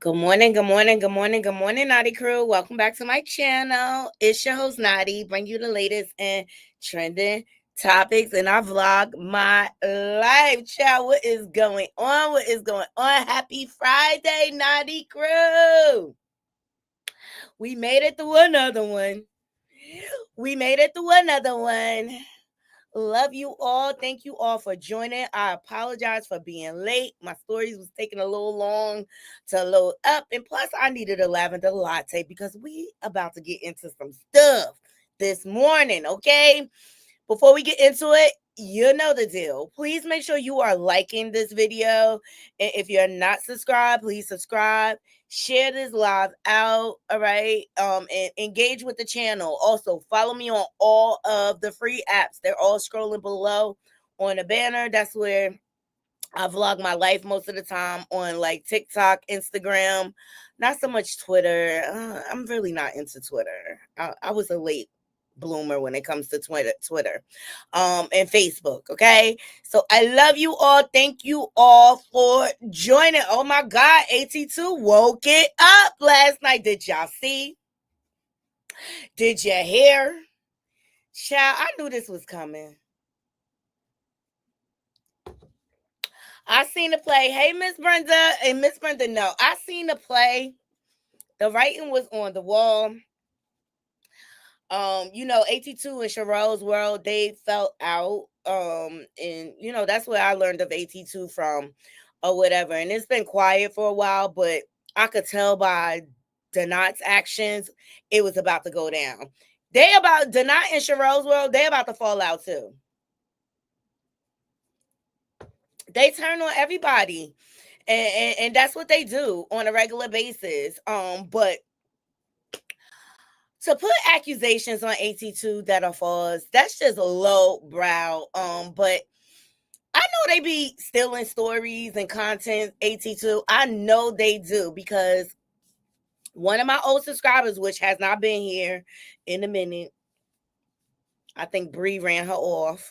Good morning, good morning, good morning, good morning, Naughty Crew. Welcome back to my channel. It's your host, Naughty, bring you the latest and trending topics, and I vlog my life. Child, what is going on? What is going on? Happy Friday, Naughty Crew. We made it through another one. We made it through another one. Love you all. Thank you all for joining. I apologize for being late. My stories was taking a little long to load up. And plus, I needed a lavender latte because we about to get into some stuff this morning, okay? Before we get into it, you know the deal. Please make sure you are liking this video. And if you're not subscribed, please subscribe. Share this live out, all right? And engage with the channel. Also, follow me on all of the free apps. They're all scrolling below on the banner. That's where I vlog my life most of the time, on like TikTok, Instagram, not so much Twitter. I'm really not into Twitter. I was a late bloomer when it comes to Twitter, and Facebook. Okay, so I love you all. Thank you all for joining. Oh my God, AT2 woke it up last night. Did y'all see? Did you hear? Child, I knew this was coming. I seen the play. Hey, Miss Brenda. And Miss Brenda, no. I seen the play. The writing was on the wall. AT2 and Cheryl's World, they fell out. And that's where I learned of AT2 from or whatever. And it's been quiet for a while, but I could tell by Donat's actions it was about to go down. Donat and Cheryl's World, they about to fall out too. They turn on everybody. And that's what they do on a regular basis. But to put accusations on AT2 that are false, that's just low brow. But I know they be stealing stories and content, AT2. I know they do, because one of my old subscribers, which has not been here in a minute, I think Bree ran her off.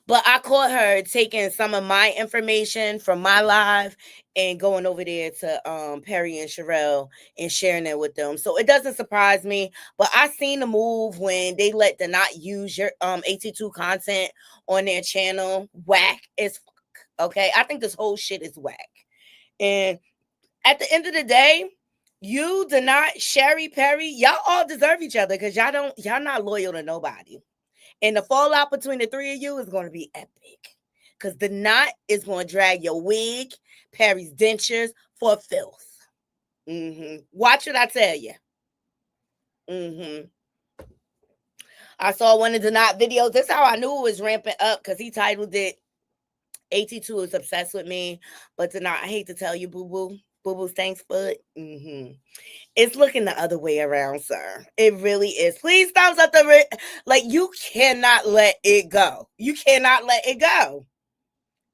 But I caught her taking some of my information from my live and going over there to Perry and Sherelle and sharing it with them. So it doesn't surprise me. But I seen the move when they let the not use your AT2 content on their channel. Whack as fuck. Okay. I think this whole shit is whack. And at the end of the day, you, Donat, Sherry, Perry, y'all all deserve each other, because y'all not loyal to nobody. And the fallout between the three of you is going to be epic, because the knot is going to drag your wig, Perry's dentures, for filth. Watch what I tell you. I saw one of the knot videos. That's how I knew it was ramping up, because he titled it, AT2 is obsessed with me, but the knot, I hate to tell you, boo-boo. Boo-boo stinks foot. It's looking the other way around, sir. It really is. Please thumbs up you cannot let it go. You cannot let it go.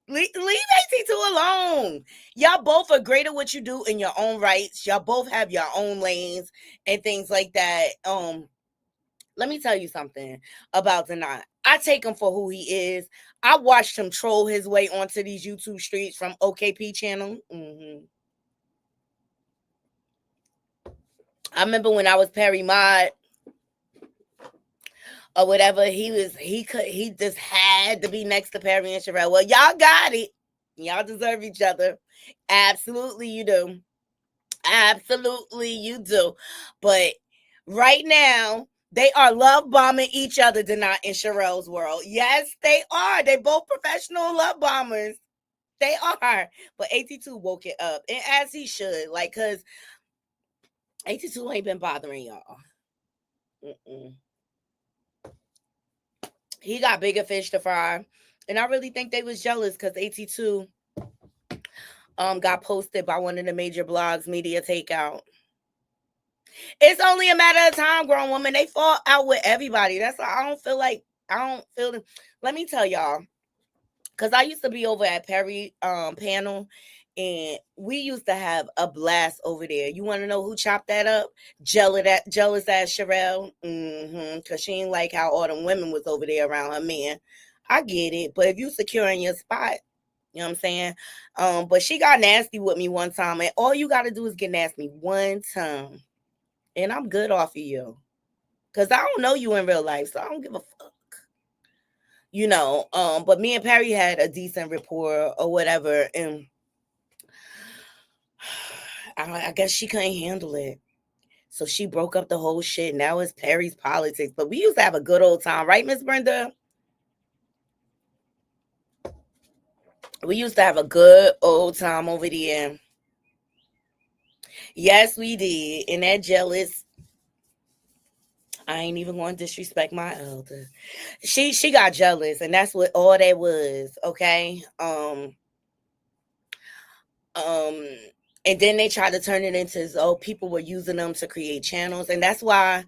Leave AT2 alone. Y'all both are great at what you do in your own rights. Y'all both have your own lanes and things like that. Let me tell you something about Donat. I take him for who he is. I watched him troll his way onto these YouTube streets from OKP channel. I remember when I was Perry Mod or whatever, he just had to be next to Perry and Sherelle. Well, y'all got it. Y'all deserve each other. Absolutely you do. Absolutely you do. But right now, they are love bombing each other, Donat and Cheryl's World. Yes, they are. They both professional love bombers. They are. But AT2 woke it up. And as he should. Because AT2 ain't been bothering y'all. He got bigger fish to fry. And I really think they was jealous because AT2 got posted by one of the major blogs, Media Takeout. It's only a matter of time, grown woman. They fall out with everybody. That's why I don't feel them. Let me tell y'all, because I used to be over at Perry panel, and we used to have a blast over there. You want to know who chopped that up? Jealous ass Sherelle. Because she ain't like how all them women was over there around her man. I get it. But if you securing your spot, You know what I'm saying? But she got nasty with me one time, and all you gotta do is get nasty one time, and I'm good off of you. Cause I don't know you in real life, so I don't give a fuck. But me and Perry had a decent rapport or whatever, and I guess she couldn't handle it. So she broke up the whole shit. Now it's Perry's politics. But we used to have a good old time, right, Miss Brenda? We used to have a good old time over there. Yes, we did. And that jealous, I ain't even going to disrespect my elder. She got jealous, and that's what all that was. Okay. Um, and then they tried to turn it into people were using them to create channels, and that's why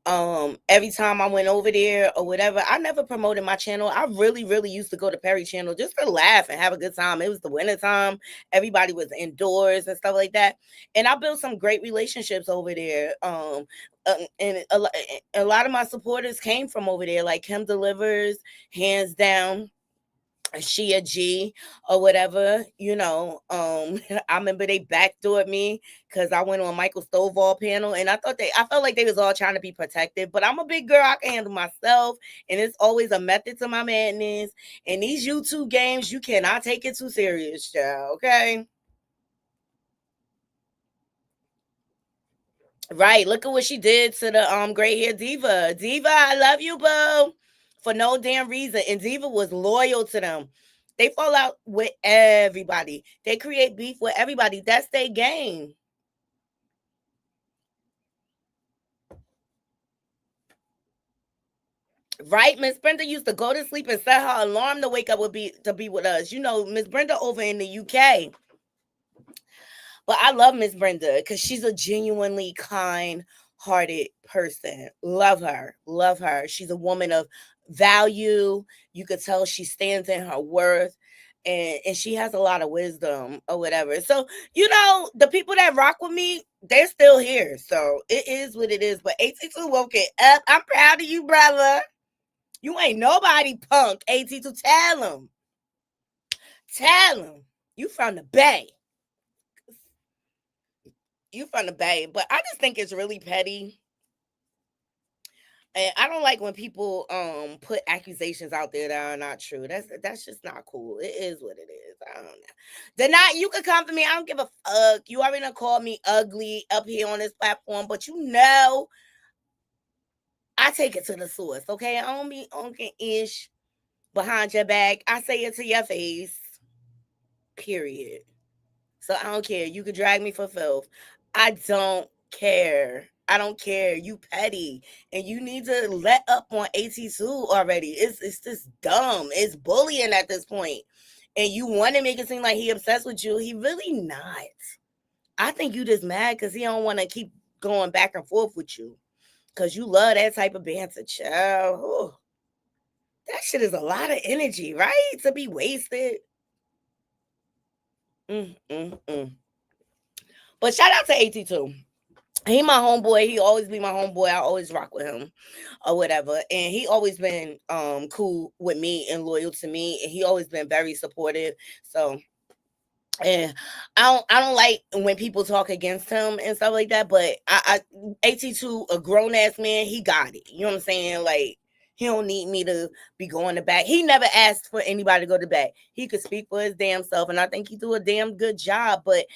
every time I went over there or whatever, I never promoted my channel. I really used to go to Perry channel just to laugh and have a good time. It was the winter time, everybody was indoors and stuff like that, and I built some great relationships over there. And a lot of my supporters came from over there, like Kim Delivers, hands down. She a G or whatever, I remember they backdoored me because I went on Michael Stovall panel, and I felt like they was all trying to be protective, but I'm a big girl, I can handle myself, and it's always a method to my madness. And these YouTube games, you cannot take it too serious, child, okay? Right. Look at what she did to the gray hair diva. Diva, I love you, boo. For no damn reason. And Diva was loyal to them. They fall out with everybody. They create beef with everybody. That's their game. Right? Miss Brenda used to go to sleep and set her alarm to wake up to be with us. Miss Brenda over in the UK. But I love Miss Brenda because she's a genuinely kind-hearted person. Love her. Love her. She's a woman of value. You could tell she stands in her worth. And she has a lot of wisdom or whatever. So, the people that rock with me, they're still here. So it is what it is. But 82 woke it up. I'm proud of you, brother. You ain't nobody punk. 82, tell him. Tell him. You from the Bay. You from the Bay. But I just think it's really petty. And I don't like when people put accusations out there that are not true. That's just not cool. It is what it is. I don't know. Deny, you could come for me. I don't give a fuck. You already done called me ugly up here on this platform, but I take it to the source. Okay, I don't be unking ish behind your back. I say it to your face. Period. So I don't care. You could drag me for filth. I don't care. I don't care. You petty. And you need to let up on 82 already. It's just dumb. It's bullying at this point. And you want to make it seem like he obsessed with you. He really not. I think you just mad because he don't want to keep going back and forth with you. Because you love that type of banter, child. Ooh. That shit is a lot of energy, right? To be wasted. But shout out to 82. He my homeboy. He always be my homeboy. I always rock with him or whatever. And he always been cool with me and loyal to me. And he always been very supportive. So and I don't like when people talk against him and stuff like that. But I 82, a grown ass man, he got it. You know what I'm saying? Like he don't need me to be going to back. He never asked for anybody to go to back. He could speak for his damn self, and I think he do a damn good job. But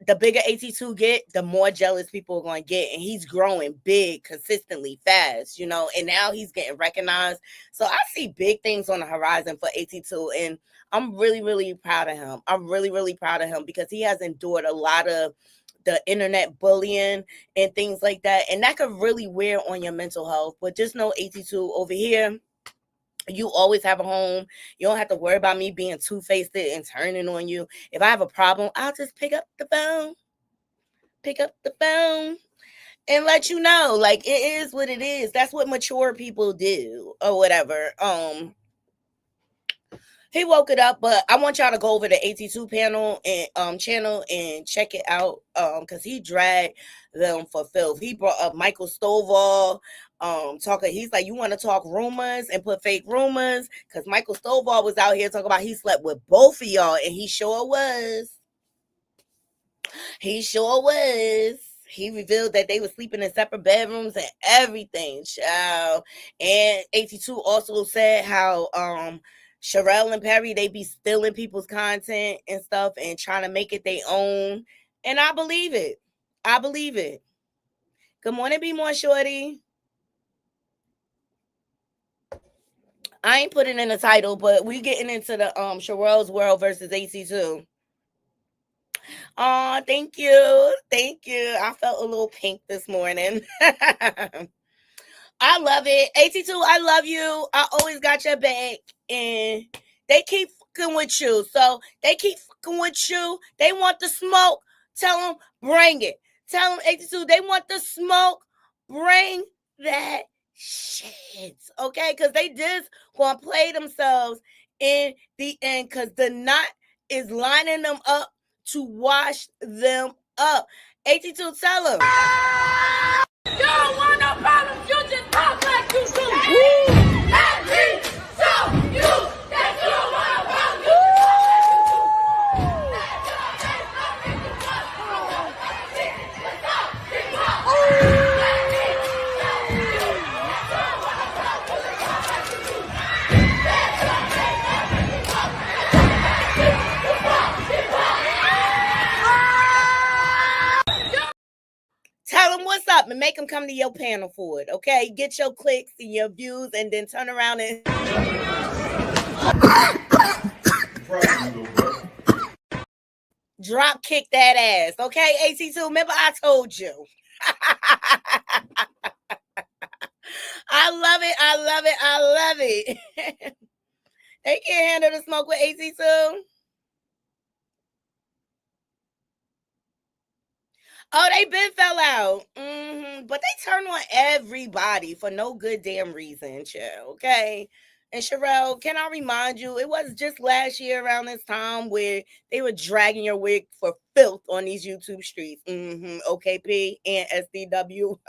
the bigger 82 get, the more jealous people are going to get. And he's growing big, consistently, fast, and now he's getting recognized. So I see big things on the horizon for 82. And I'm really proud of him. I'm really proud of him because he has endured a lot of the internet bullying and things like that. And that could really wear on your mental health. But just know 82 over here, you always have a home. You don't have to worry about me being two-faced and turning on you. If I have a problem, I'll just pick up the phone and let you know. Like, it is what it is. That's what mature people do or whatever. He woke it up, but I want y'all to go over the 82 panel and channel and check it out because he dragged them for filth. He brought up Michael Stovall. talking. He's like, you want to talk rumors and put fake rumors? Because Michael Stovall was out here talking about he slept with both of y'all, and he sure was. He sure was. He revealed that they were sleeping in separate bedrooms and everything, child. And 82 also said how Sherelle and Perry, they be stealing people's content and stuff and trying to make it their own. And I believe it. I believe it. Good morning, Be More Shorty. I ain't putting in the title, but we getting into the Sherelle's World versus AC2. Oh, thank you. Thank you. I felt a little pink this morning. I love it. 82, I love you. I always got your back. And they keep fucking with you. So they keep fucking with you. They want the smoke. Tell them, bring it. Tell them, 82, they want the smoke. Bring that shit. Okay? Because they just want to play themselves in the end. Because the knot is lining them up to wash them up. 82, tell them. You don't want no problems, you just talk like you do. Let me show you that you don't want no problems, you Tell them what's up and make them come to your panel for it, okay? Get your clicks and your views and then turn around and... drop kick that ass, okay? AC2, remember I told you. I love it, I love it, I love it. They can't handle the smoke with AC2. Oh, they been fell out. But they turn on everybody for no good damn reason, chill, okay? And Sherelle, can I remind you, it was just last year around this time where they were dragging your wig for filth on these YouTube streets. OKP and SDW.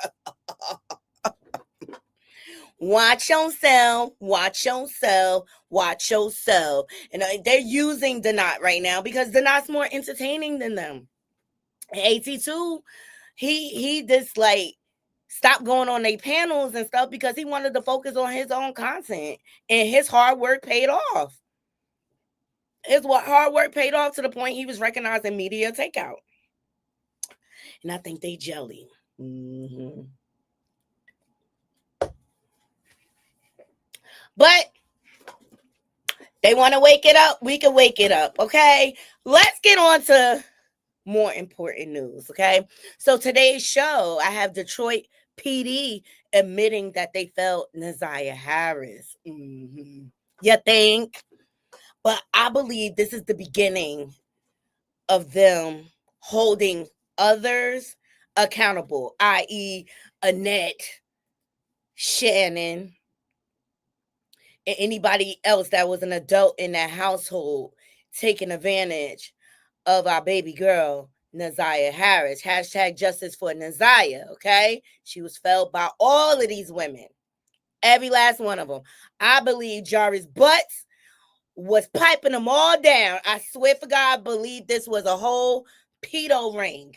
Watch yourself, watch yourself, watch yourself. And they're using the knot right now because the knot's more entertaining than them. 82, he just like stopped going on their panels and stuff because he wanted to focus on his own content, and his hard work paid off. His hard work paid off to the point he was recognized in media takeout. And I think they jelly. But they want to wake it up. We can wake it up, okay? Let's get on to more important news, okay? So today's show, I have Detroit PD admitting that they felt Naziah Harris. You think? But I believe this is the beginning of them holding others accountable, i.e. Annette, Shannon, and anybody else that was an adult in that household taking advantage of our baby girl, Naziah Harris. Hashtag justice for Naziah, okay? She was felled by all of these women. Every last one of them. I believe Jarvis Butts was piping them all down. I swear for God, I believe this was a whole pedo ring.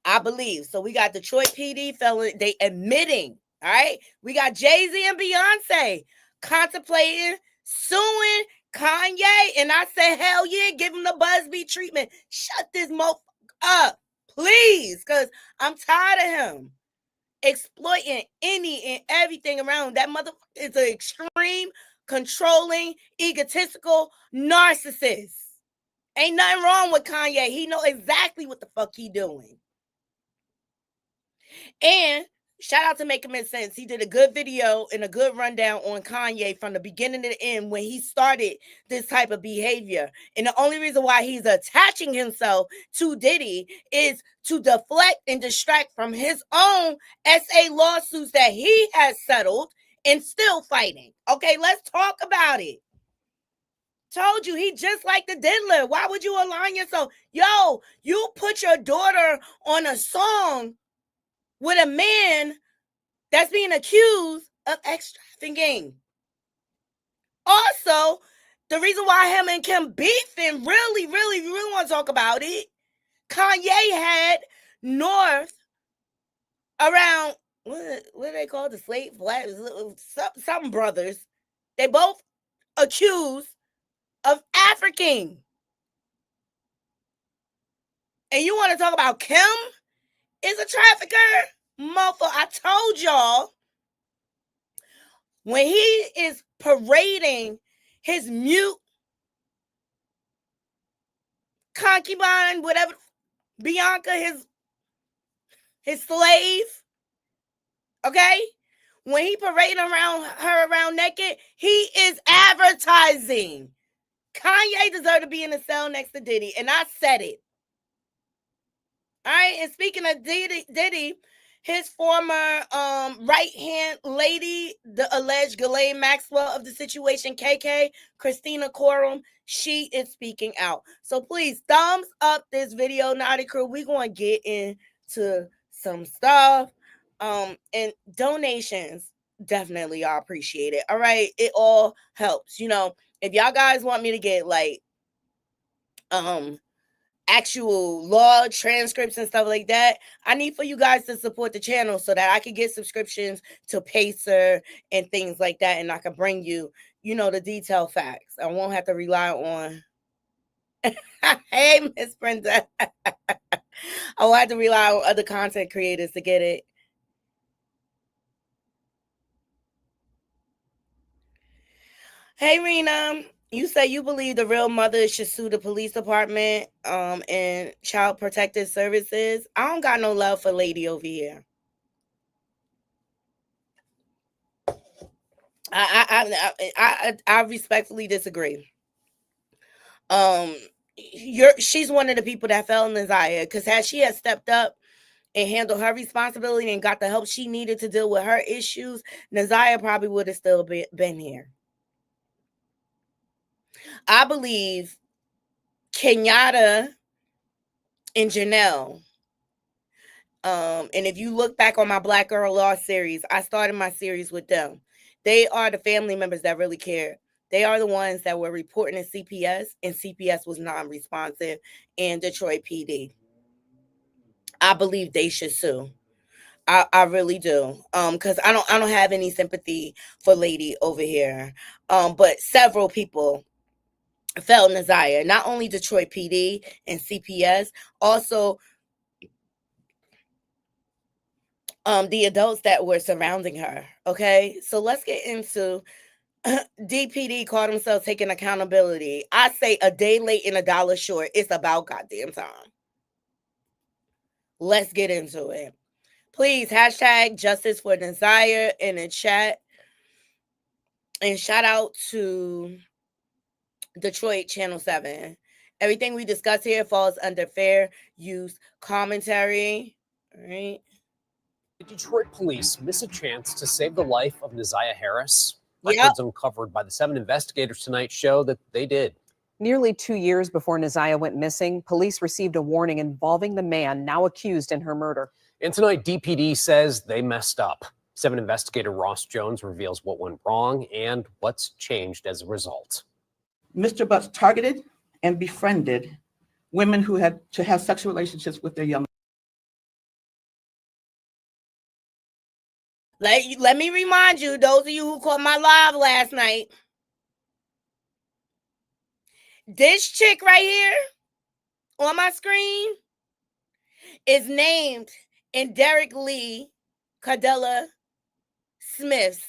I believe. So we got Detroit PD felon, they admitting, all right? We got JayZ and Beyoncé contemplating suing Kanye, and I said, hell yeah, give him the Busby treatment. Shut this motherfucker up, please, because I'm tired of him exploiting any and everything around. That motherfucker is an extreme, controlling, egotistical narcissist. Ain't nothing wrong with Kanye. He know exactly what the fuck he doing. And shout out to Make Him Make Sense. He did a good video and a good rundown on Kanye from the beginning to the end when he started this type of behavior. And the only reason why he's attaching himself to Diddy is to deflect and distract from his own SA lawsuits that he has settled and still fighting. Okay, let's talk about it. Told you, he just like the diddler. Why would you align yourself? Yo, you put your daughter on a song with a man that's being accused of ex-trafficking. Also, the reason why him and Kim beefing, really want to talk about it, Kanye had North around, what do they call the slave black, some brothers. They both accused of African. And you want to talk about Kim is a trafficker? Motherfucker, I told y'all, when he is parading his mute concubine, whatever, Bianca, his slave, okay? When he parading around naked, he is advertising. Kanye deserved to be in the cell next to Diddy, and I said it. All right, and speaking of Diddy, his former right-hand lady, the alleged Ghislaine Maxwell of the situation, KK, Kristina Khorram, she is speaking out. So please, thumbs up this video, Naughty Crew. We're going to get into some stuff. And donations definitely are appreciated. All right, it all helps. You know, if y'all guys want me to get like actual law transcripts and stuff like that, I need for you guys to support the channel so that I can get subscriptions to Pacer and things like that, and I can bring you, you know, the detailed facts. I won't have to rely on hey, Miss Brenda. I won't have to rely on other content creators to get it. Hey, Rena, you say you believe the real mother should sue the police department and child protective services. I don't got no love for lady over here. I respectfully disagree. She's one of the people that fell in Nasiah, because had she had stepped up and handled her responsibility and got the help she needed to deal with her issues, Nasiah probably would have still been here. I believe Kenyatta and Janelle, and if you look back on my Black Girl Law series, I started my series with them. They are the family members that really care. They are the ones that were reporting to CPS, and CPS was non-responsive, and Detroit PD. I believe they should sue. I really do. Because I don't have any sympathy for lady over here. But several people fell in Nasiah. Not only Detroit PD and CPS, also the adults that were surrounding her. Okay, so let's get into DPD called themselves taking accountability. I say a day late and $1 short. It's about goddamn time. Let's get into it. Please hashtag justice for Nasiah in the chat. And shout out to Detroit Channel 7. Everything we discuss here falls under fair use commentary. All right. Did Detroit police miss a chance to save the life of Nasiah Harris? Records uncovered by the 7 investigators tonight show that they did. Nearly 2 years before Nasiah went missing, police received a warning involving the man now accused in her murder. And tonight, DPD says they messed up. 7 investigator Ross Jones reveals what went wrong and what's changed as a result. Mr. Butts targeted and befriended women who had to have sexual relationships with their young. Let me remind you, those of you who caught my live last night, this chick right here on my screen is named in Derek Lee Cardella Smith's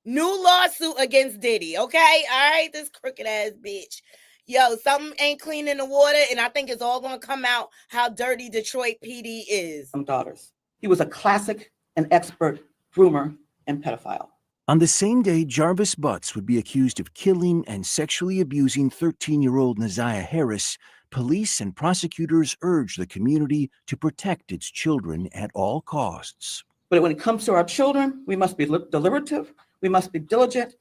new lawsuit against Diddy. Okay, all right, this crooked ass bitch. Yo, something ain't clean in the water, and I think it's all gonna come out how dirty Detroit PD is. Daughters. He was a classic and expert groomer and pedophile. On the same day, Jarvis Butts would be accused of killing and sexually abusing 13-year-old Nasiah Harris, police and prosecutors urged the community to protect its children at all costs. But when it comes to our children, we must be deliberative, we must be diligent,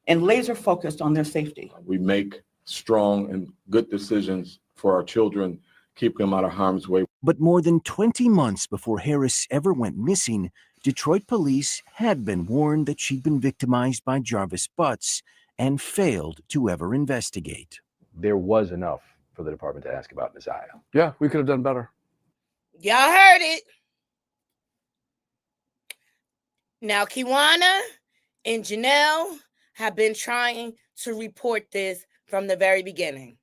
and laser focused on their safety. We make strong and good decisions for our children keeping them out of harm's way. But more than 20 months before Harris ever went missing, Detroit police had been warned that she'd been victimized by Jarvis Butts and failed to ever investigate. There was enough for the department to ask about Neziah. Yeah, we could have done better. Y'all heard it. Now, Kiwana and Janelle have been trying to report this from the very beginning.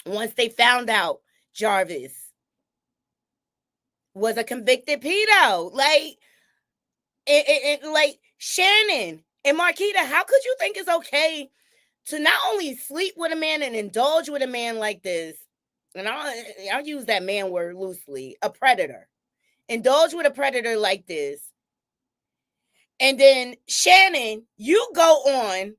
Once they found out Jarvis was a convicted pedo, like Shannon and Marquita, how could you think it's okay to not only sleep with a man and indulge with a man like this? And I'll use that man word loosely, a predator. Indulge with a predator like this. And then, Shannon, you go on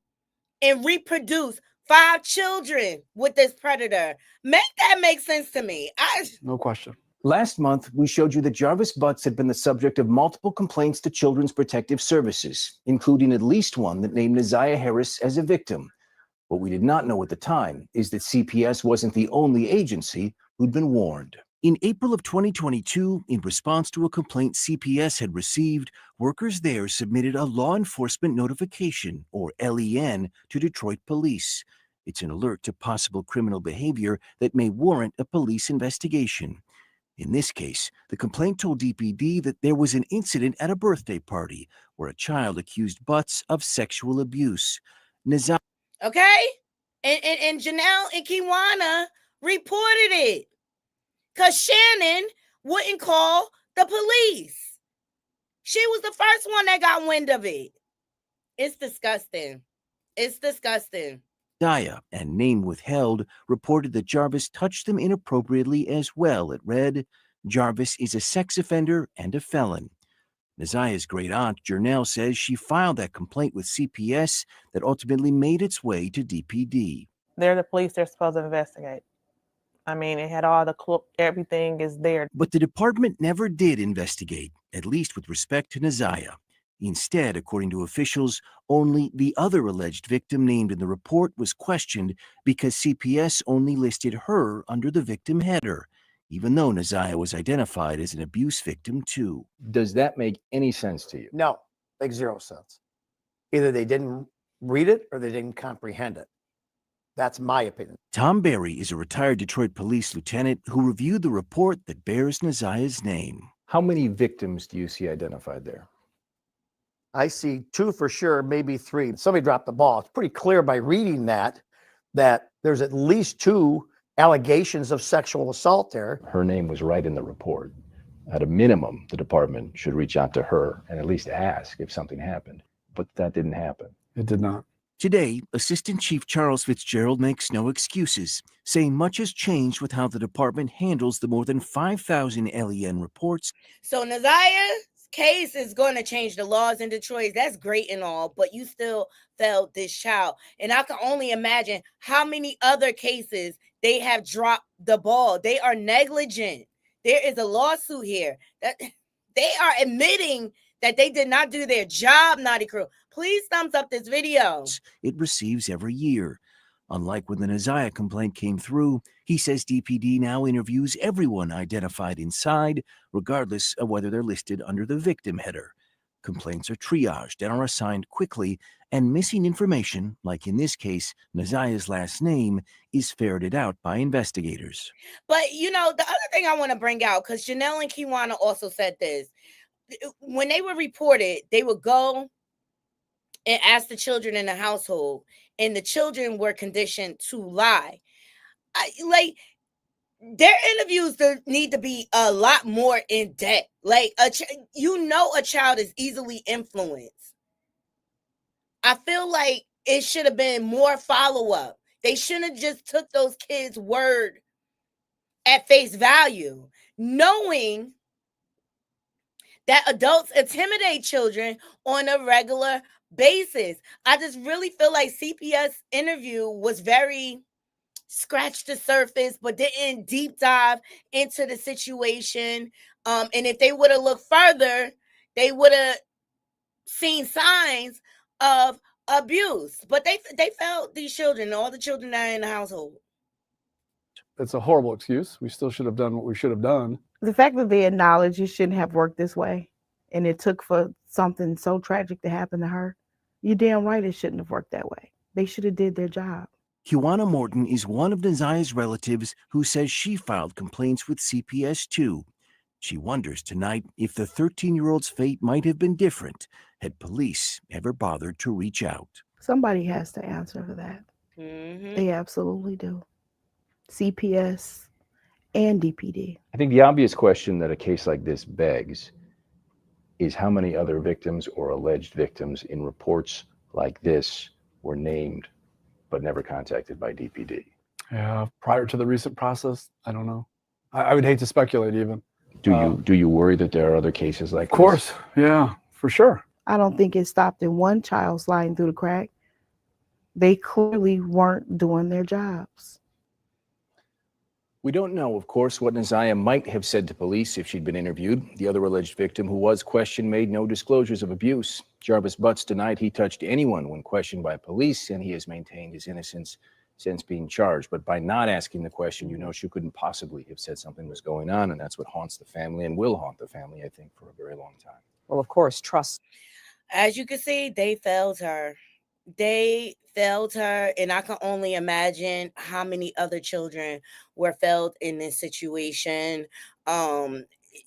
and reproduce 5 children with this predator. Make that make sense to me. No question. Last month, we showed you that Jarvis Butts had been the subject of multiple complaints to Children's Protective Services, including at least one that named Neziah Harris as a victim. What we did not know at the time is that CPS wasn't the only agency who'd been warned. In April of 2022, in response to a complaint CPS had received, workers there submitted a law enforcement notification, or LEN, to Detroit police. It's an alert to possible criminal behavior that may warrant a police investigation. In this case, the complaint told DPD that there was an incident at a birthday party where a child accused Butts of sexual abuse. Okay? And Janelle and Kiwana reported it. Because Shannon wouldn't call the police. She was the first one that got wind of it. It's disgusting. It's disgusting. Neziah, and name withheld, reported that Jarvis touched them inappropriately as well. It read, Jarvis is a sex offender and a felon. Neziah's great aunt, Jernell, says she filed that complaint with CPS that ultimately made its way to DPD. They're the police. They're supposed to investigate. I mean, it had all the everything is there. But the department never did investigate, at least with respect to Neziah. Instead, according to officials, only the other alleged victim named in the report was questioned because CPS only listed her under the victim header, even though Neziah was identified as an abuse victim too. Does that make any sense to you? No, makes 0 sense. Either they didn't read it or they didn't comprehend it. That's my opinion. Tom Berry is a retired Detroit police lieutenant who reviewed the report that bears Neziah's name. How many victims do you see identified there? I see 2 for sure, maybe 3. Somebody dropped the ball. It's pretty clear by reading that there's at least 2 allegations of sexual assault there. Her name was right in the report. At a minimum, the department should reach out to her and at least ask if something happened. But that didn't happen. It did not. Today, Assistant Chief Charles Fitzgerald makes no excuses, saying much has changed with how the department handles the more than 5,000 LEN reports. So Neziah's case is going to change the laws in Detroit. That's great and all, but you still failed this child. And I can only imagine how many other cases they have dropped the ball. They are negligent. There is a lawsuit here that they are admitting that they did not do their job, Naughty Crew. Please thumbs up this video. It receives every year. Unlike when the Neziah complaint came through, he says DPD now interviews everyone identified inside, regardless of whether they're listed under the victim header. Complaints are triaged and are assigned quickly, and missing information, like in this case, Neziah's last name, is ferreted out by investigators. But, you know, the other thing I want to bring out, because Janelle and Kiwana also said this, when they were reported, they would go and ask the children in the household, and the children were conditioned to lie. Their interviews need to be a lot more in depth. Like, a child is easily influenced. I feel like it should have been more follow-up. They shouldn't have just took those kids' word at face value, knowing that adults intimidate children on a regular basis. I just really feel like CPS interview was very scratched the surface, but didn't deep dive into the situation. And if they would have looked further, they would have seen signs of abuse. But they failed these children, all the children that are in the household. It's a horrible excuse. We still should have done what we should have done. The fact that they acknowledge it shouldn't have worked this way, and it took for something so tragic to happen to her, you're damn right it shouldn't have worked that way. They should have did their job. Kiwana Morton is one of Nazia's relatives who says she filed complaints with CPS too. She wonders tonight if the 13-year-old's fate might have been different had police ever bothered to reach out. Somebody has to answer for that. They absolutely do. CPS and DPD. I think the obvious question that a case like this begs is how many other victims or alleged victims in reports like this were named but never contacted by DPD. Yeah, prior to the recent process, I don't know. I would hate to speculate even. Do you worry that there are other cases like Of course, yeah, for sure. I don't think it stopped in one child sliding through the crack. They clearly weren't doing their jobs. We don't know, of course, what Nazia might have said to police if she'd been interviewed. The other alleged victim who was questioned made no disclosures of abuse. Jarvis Butts denied he touched anyone when questioned by police, and he has maintained his innocence since being charged. But by not asking the question, you know she couldn't possibly have said something was going on, and that's what haunts the family and will haunt the family, I think, for a very long time. Well, of course, trust. As you can see, they failed her. They failed her, and I can only imagine how many other children were failed in this situation.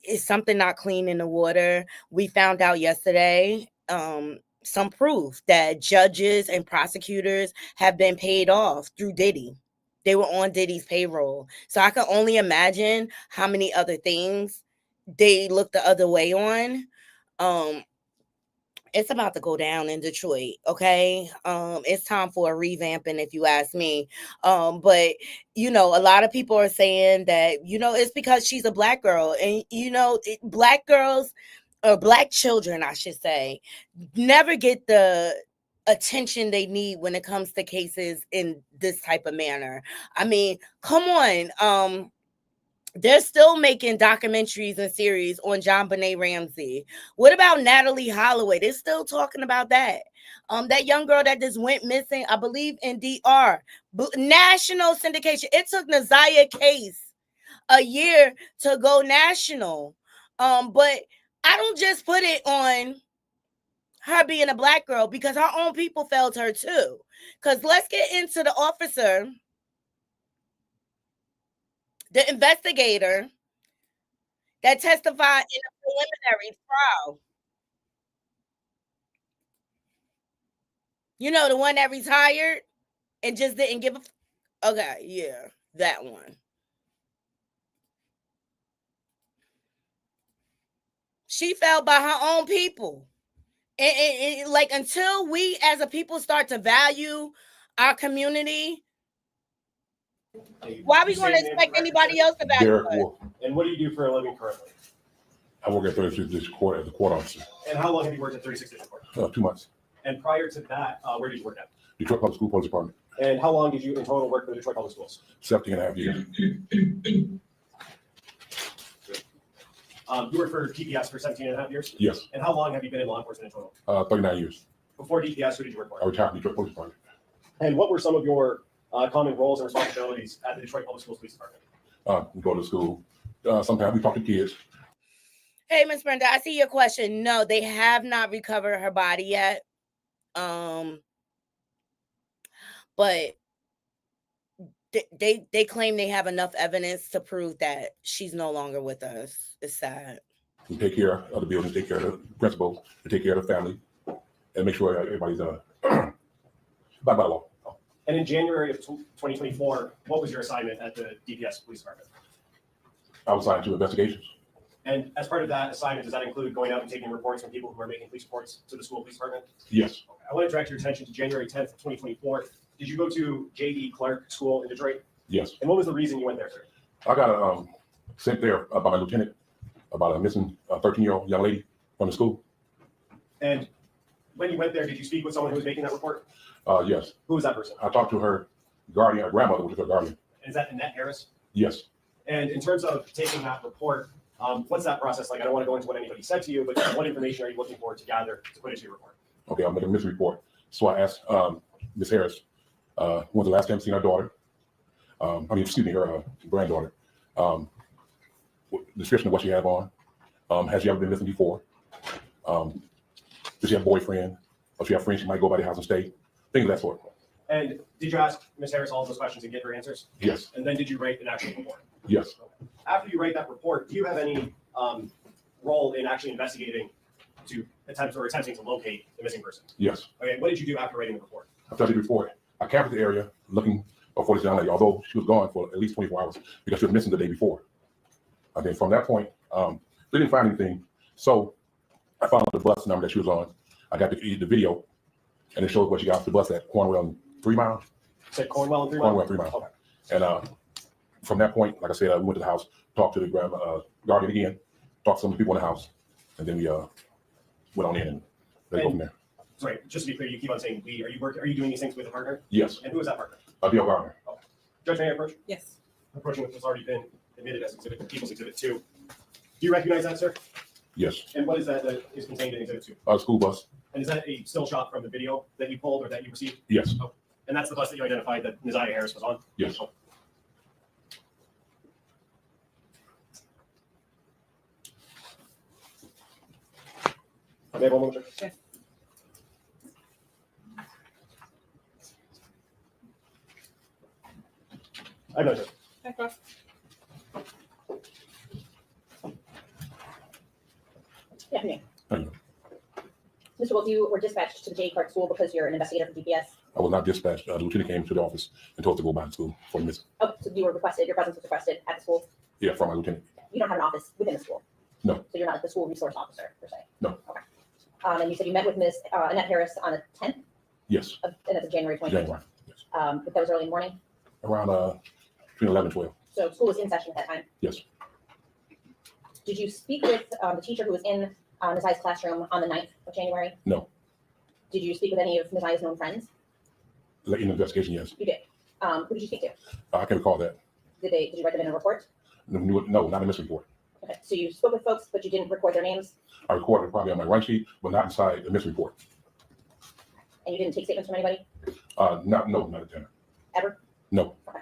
Is something not clean in the water? We found out yesterday some proof that judges and prosecutors have been paid off through Diddy. They were on Diddy's payroll. So I can only imagine how many other things they looked the other way on. It's about to go down in Detroit, okay? It's time for a revamping, if you ask me. But, you know, a lot of people are saying that, you know, it's because she's a black girl. And, you know, black girls, or black children, I should say, never get the attention they need when it comes to cases in this type of manner. I mean, come on. They're still making documentaries and series on JonBenet Ramsey. What about Natalie Holloway? They're still talking about that. That young girl that just went missing, I believe, in DR. National syndication. It took Nazia case a year to go national. But I don't just put it on her being a black girl, because her own people failed her too. Because let's get into the officer, the investigator that testified in a preliminary trial. You know, the one that retired and just didn't give a okay, yeah, that one. She fell by her own people. And like, until we as a people start to value our community, why are we going to expect anybody else to value Derek us? Wolf. And what do you do for a living currently? I work at 36 District Court as a court officer. And how long have you worked at 36 District Court? 2 months. And prior to that, where did you work at? Detroit Public School Police Department. And how long did you in total work for the Detroit Public Schools? 17 and a half years. You worked for DPS for 17 and a half years? Yes. And how long have you been in law enforcement in total? 39 years. Before DPS, who did you work for? I retired from Detroit Police Department. And what were some of your common roles and responsibilities at the Detroit Public Schools Police Department? We go to school. Sometimes we talk to kids. Hey, Miss Brenda, I see your question. No, they have not recovered her body yet. But they claim they have enough evidence to prove that she's no longer with us. It's sad. We take care of the building, take care of the principals, we take care of the family, and make sure everybody's by law. And in January of 2024, what was your assignment at the DPS Police Department? I was assigned to investigations. And as part of that assignment, does that include going out and taking reports from people who are making police reports to the school police department? Yes. Okay. I want to direct your attention to January 10th, 2024. Did you go to JD Clark School in Detroit? Yes. And what was the reason you went there, sir? I got sent there by my lieutenant about a missing 13-year-old young lady from the school. And when you went there, did you speak with someone who was making that report? Yes. Who was that person? I talked to her guardian, her grandmother, which is her guardian. Is that Annette Harris? Yes. And in terms of taking that report, what's that process like? I don't want to go into what anybody said to you, but what information are you looking for to gather to put into your report? Okay, I'm making a missing report. So I asked Ms. Harris, when's the last time you seen her daughter? her granddaughter. Description of what she had on. Has she ever been missing before? Does she have a boyfriend? Or she have friends she might go by the house and stay? Things of that sort. And did you ask Ms. Harris all of those questions and get her answers? Yes. And then did you write an actual report? Yes. After you write that report, do you have any role in actually investigating to attempting to locate the missing person? Yes. Okay, what did you do after writing the report? After I did the report, I canvassed the area looking for this young lady, although she was gone for at least 24 hours because she was missing the day before. And then from that point, we didn't find anything. So I found the bus number that she was on. I got the video, and it showed where she got off the bus at Cornwell and 3 Mile. Said Cornwell and 3 Mile? Cornwell, 3 Mile. Okay. And from that point, like I said, we went to the house, talked to the guardian again, talked to some people in the house, and then we went on in and they go from there. Sorry, just to be clear, you keep on saying we. Are you doing these things with a partner? Yes. And who is that partner? Bill Gardner. Okay. Judge, may I approach? Yes. Approaching what has already been admitted as People's Exhibit 2. Do you recognize that, sir? Yes. And what is that is contained in Exhibit 2? A school bus. And is that a still shot from the video that you pulled or that you received? Yes. Oh. And that's the bus that you identified that Neziah Harris was on? Yes. Oh. May I have one moment, sir? Yes. I know, sir. Good afternoon. Thank you. Mr. Wolf, you were dispatched to the J. Clark School because you're an investigator for DPS. I was not dispatched. The lieutenant came to the office and told us to go by the school for the missing. Oh, so you were requested, your presence was requested at the school? Yeah, from my lieutenant. You don't have an office within the school? No. So you're not like the school resource officer, per se? No. Okay. And you said you met with Ms. Annette Harris on the 10th? Yes. And that's in January 2024? January. Yes. But that was early in the morning? Around between 11 and 12. So school was in session at that time? Yes. Did you speak with the teacher who was in Neziah's classroom on the 9th of January? No. Did you speak with any of Neziah's known friends? In the investigation, yes. You did. Who did you speak to? I can recall that. Did you write them in a report? No, not in this report. Okay, so you spoke with folks, but you didn't record their names? I recorded it probably on my run sheet, but not inside the missing report. And you didn't take statements from anybody? No, not at 10. Ever? No. Okay.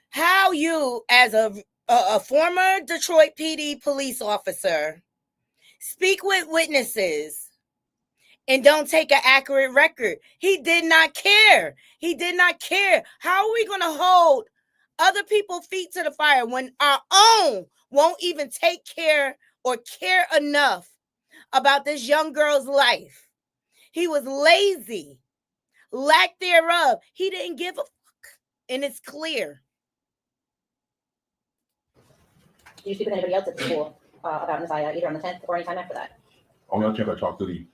How you, as a former Detroit PD police officer, speak with witnesses and don't take an accurate record? He did not care. He did not care. How are we going to hold other people's feet to the fire when our own won't even take care or care enough about this young girl's life? He was lazy, lack thereof. He didn't give a fuck, and it's clear. Did you speak with anybody else at the school about Neziah, either on the 10th or any time after that? Only other chance I talked to the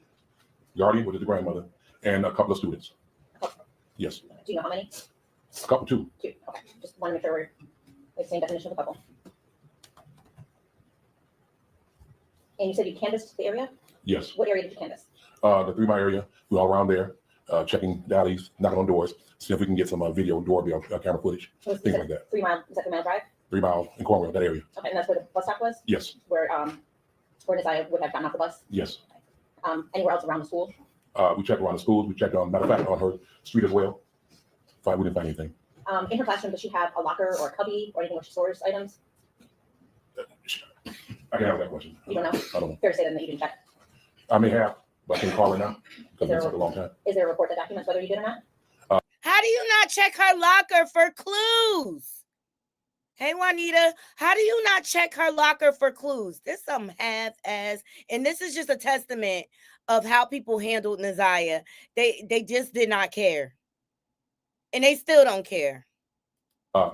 guardian, which is the grandmother, and a couple of students. Yes. Do you know how many? A couple, two. Two. Okay. Just want to make sure we're the same definition of a couple. And you said you canvassed the area? Yes. What area did you canvass? The 3 Mile area. We're all around there, checking the alleys, knocking on doors, see if we can get some video, doorbell, camera footage, things like that. 3 Mile, is that 3 Mile Drive? 3 Mile in Cornwell, that area. Okay, and that's where the bus stop was? Yes. Where Neziah would have gotten off the bus? Yes. Anywhere else around the school? We checked around the schools. We checked on, matter of fact, on her street as well. We didn't find anything. In her classroom, does she have a locker or a cubby or anything where she stores items? I can answer that question. You don't know? I don't know. Fair to say then that you didn't check. I may have, but I can't call her now because Is it's a long time. Is there a report that documents whether you did or not? How do you not check her locker for clues? Hey, Juanita, how do you not check her locker for clues? This is some half-ass, and this is just a testament of how people handled Neziah. They just did not care. And they still don't care.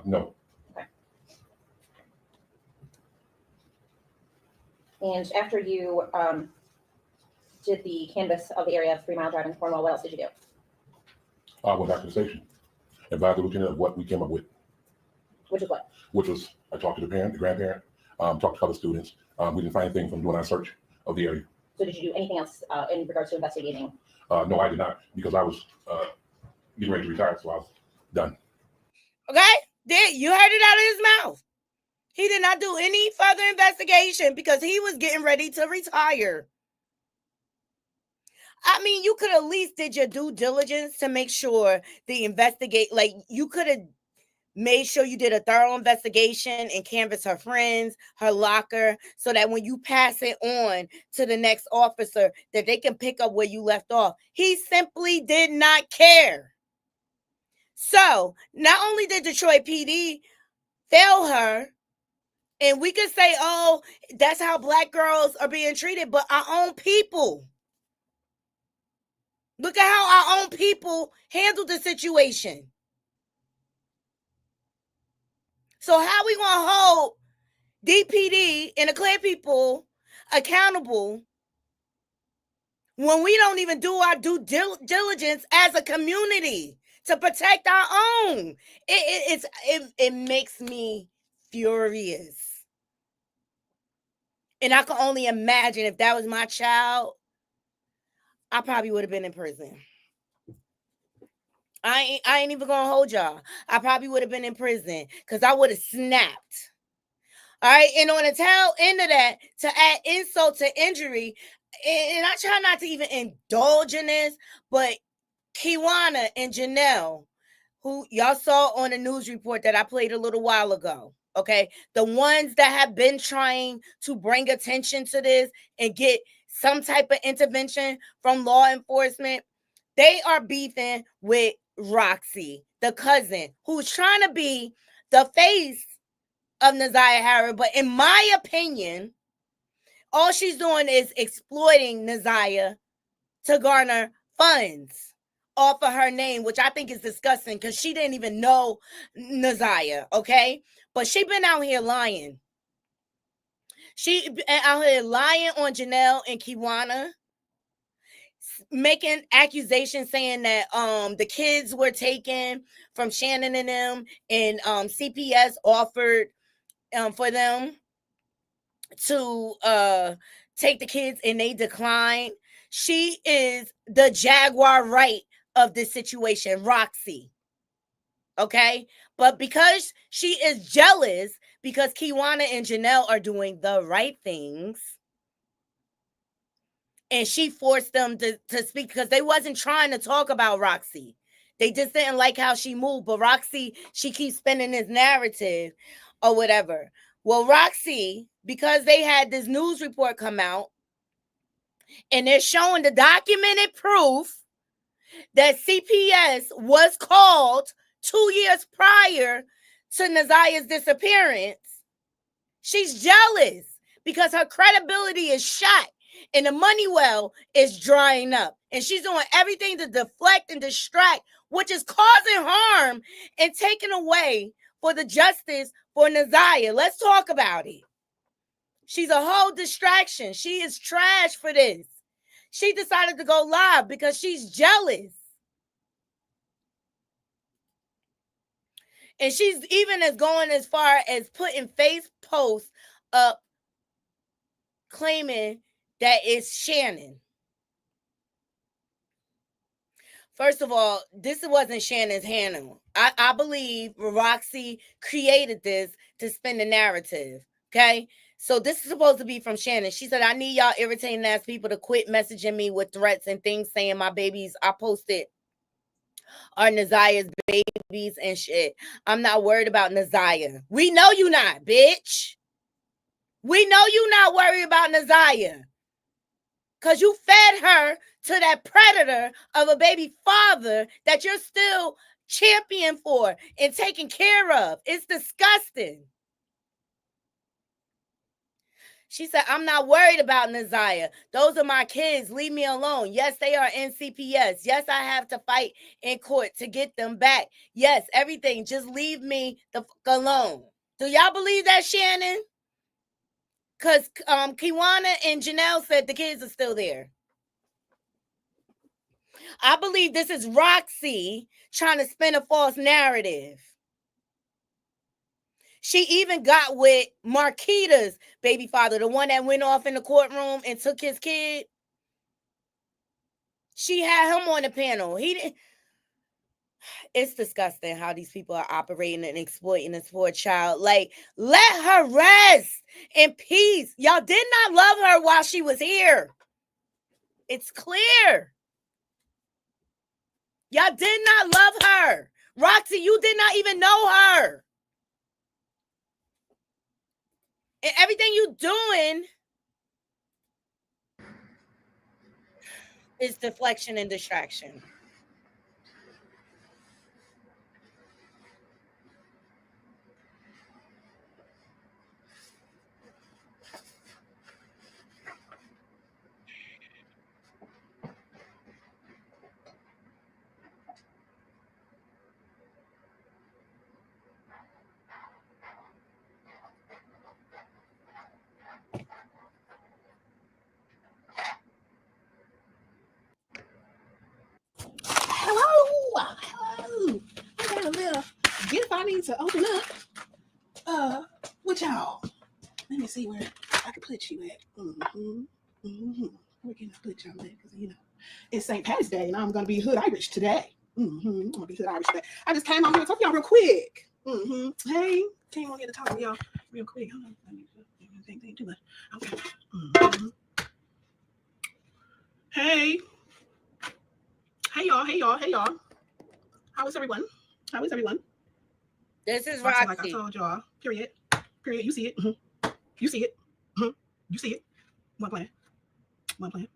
No. Okay. And after you did the canvass of the area of 3 Mile Drive in Cornwall, what else did you do? I went back to the station, advised the lieutenant of what we came up with. Which is what? Which was, I talked to the parent, the grandparent, talked to other students. We didn't find anything from doing our search of the area. So did you do anything else in regards to investigating? No, I did not, because I was getting ready to retire, so I was done. Okay? You heard it out of his mouth. He did not do any further investigation because he was getting ready to retire. I mean, you could at least did your due diligence to make sure the investigate, like you could have made sure you did a thorough investigation and canvassed her friends, her locker, so that when you pass it on to the next officer, that they can pick up where you left off. He simply did not care. So not only did Detroit PD fail her, and we could say, oh, that's how Black girls are being treated, but our own people. Look at how our own people handled the situation. So how we going to hold DPD and the Klan people accountable when we don't even do our due diligence as a community to protect our own? It makes me furious. And I can only imagine if that was my child, I probably would have been in prison. I ain't even gonna hold y'all. I probably would have been in prison because I would have snapped. All right, and on the tail end of that, to add insult to injury, and I try not to even indulge in this, but Kiwana and Janelle, who y'all saw on the news report that I played a little while ago, okay? The ones that have been trying to bring attention to this and get some type of intervention from law enforcement, they are beefing with Roxy, the cousin, who's trying to be the face of Neziah Harris. But in my opinion, all she's doing is exploiting Neziah to garner funds off of her name, which I think is disgusting because she didn't even know Neziah, okay? But she been out here lying. She been out here lying on Janelle and Kiwana, making accusations saying that the kids were taken from Shannon and them, and CPS offered for them to take the kids and they declined. She is the Jaguar right of this situation, Roxy. Okay? But because she is jealous, because Kiwana and Janelle are doing the right things, and she forced them to speak because they wasn't trying to talk about Roxy. They just didn't like how she moved. But Roxy, she keeps spinning this narrative or whatever. Well, Roxy, because they had this news report come out, and they're showing the documented proof that CPS was called 2 years prior to Neziah's disappearance, she's jealous because her credibility is shot and the money well is drying up. And she's doing everything to deflect and distract, which is causing harm and taking away for the justice for Neziah. Let's talk about it. She's a whole distraction. She is trash for this. She decided to go live because she's jealous. And she's even going as far as putting face posts up claiming that it's Shannon. First of all, this wasn't Shannon's handle. I believe Roxy created this to spin the narrative, okay? So this is supposed to be from Shannon. She said, I need y'all irritating ass people to quit messaging me with threats and things saying my babies I posted are Neziah's babies and shit. I'm not worried about Neziah. We know you not, bitch. We know you not worried about Neziah. Because you fed her to that predator of a baby father that you're still champion for and taking care of. It's disgusting. She said, I'm not worried about Neziah. Those are my kids. Leave me alone. Yes, they are in CPS. Yes, I have to fight in court to get them back. Yes, everything. Just leave me the fuck alone. Do y'all believe that, Shannon? Because Kiwana and Janelle said the kids are still there. I believe this is Roxy trying to spin a false narrative. She even got with Marquita's baby father, the one that went off in the courtroom and took his kid. She had him on the panel. He didn't. It's disgusting how these people are operating and exploiting this poor child. Like, let her rest in peace. Y'all did not love her while she was here. It's clear. Y'all did not love her Roxy, you did not even know her. And everything you doing is deflection and distraction. Hello. I got a little gift I need to open up. With y'all. Let me see where I can put you at. Where can I put y'all at? Because it's St. Patty's Day, and I'm gonna be hood Irish today. I'm gonna be hood Irish today. I just came on here to talk to y'all real quick. Hey, came on here to talk to y'all real quick. Hold on. Let me think too much. Okay. Hey. Hey y'all. How is everyone? This is Roxy. Like I told y'all. Period. You see it. You see it. You see it. One plan. So I